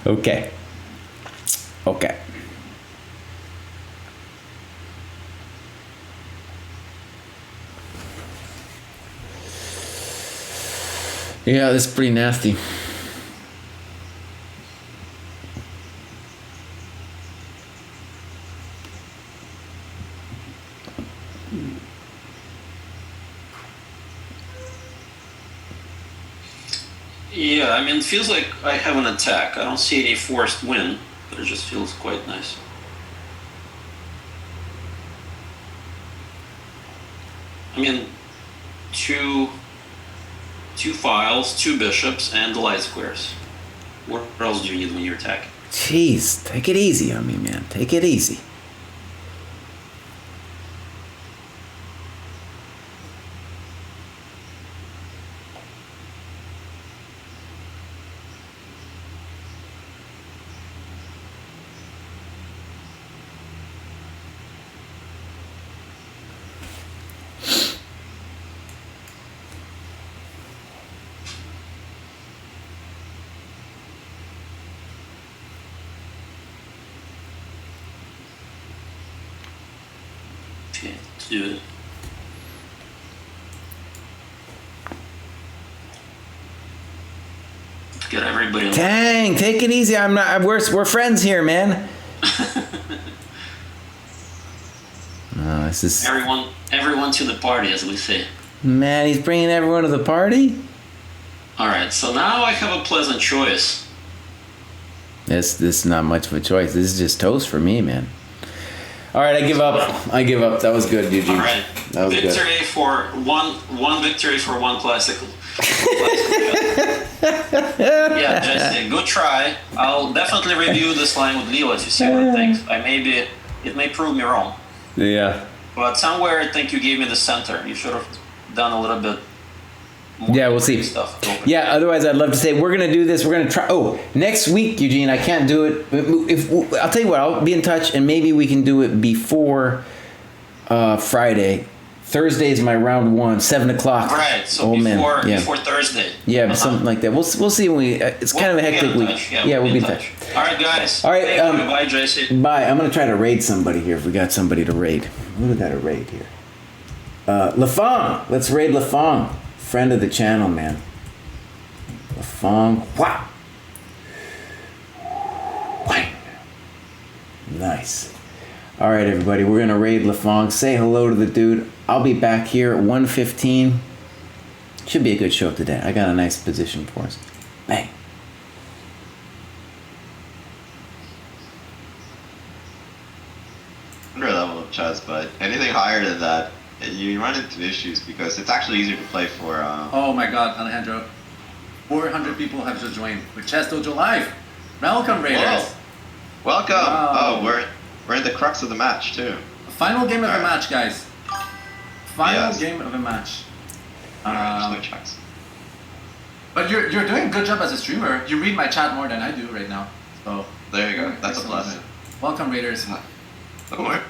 Okay. Yeah, this is pretty nasty. Yeah, I mean, it feels like I have an attack. I don't see any forced win, but it just feels quite nice. I mean, two files, 2 bishops, and the light squares. What else do you need when you attack? Jeez, take it easy on me, man. Take it easy. Okay, let's do it. Let's get everybody on. Dang, take it easy. I'm not. We're friends here, man. No, this is. Everyone to the party, as we say. Man, he's bringing everyone to the party. All right, so now I have a pleasant choice. This is not much of a choice. This is just toast for me, man. All right, I give up. That was good, Eugene. All right, that was victory good. for one victory for one classical. Yeah, Jesse, good try. I'll definitely review this line with Leo to see what it thinks. It may prove me wrong. Yeah. But somewhere I think you gave me the center. You should have done a little bit more. Yeah, we'll see. Stuff. Yeah, otherwise I'd love to say we're gonna do this. We're gonna try. Oh, next week, Eugene, I can't do it. I'll tell you what, I'll be in touch, and maybe we can do it before Friday. Thursday is my round 1, 7:00. Right. So before Thursday. Yeah, something like that. We'll see when we. It's kind of a hectic week. Yeah, we'll be in touch. All right, guys. All right. Bye, JC. Bye. I'm gonna try to raid somebody here if we got somebody to raid. Who do we got to raid here? Lafong. Let's raid Lafong. Friend of the channel, man. Lafong. Wow. Nice. All right, everybody. We're gonna raid Lafong. Say hello to the dude. I'll be back here at 1:15. Should be a good show today. I got a nice position for us. Bang. Under level of chess, but anything higher than that, you run into issues because it's actually easier to play for. Oh my God, Alejandro! 400 people have just joined with Chess Dojo Live. Welcome, Raiders. Whoa. Welcome. Wow. Oh, we're in the crux of the match too. Final game of the Alright. match, guys. Final Yes. game of the match. Alright, there's no checks. But you're doing a good job as a streamer. You read my chat more than I do right now. So There you go. That's a excellent, plus. man. Welcome, Raiders. Don't worry.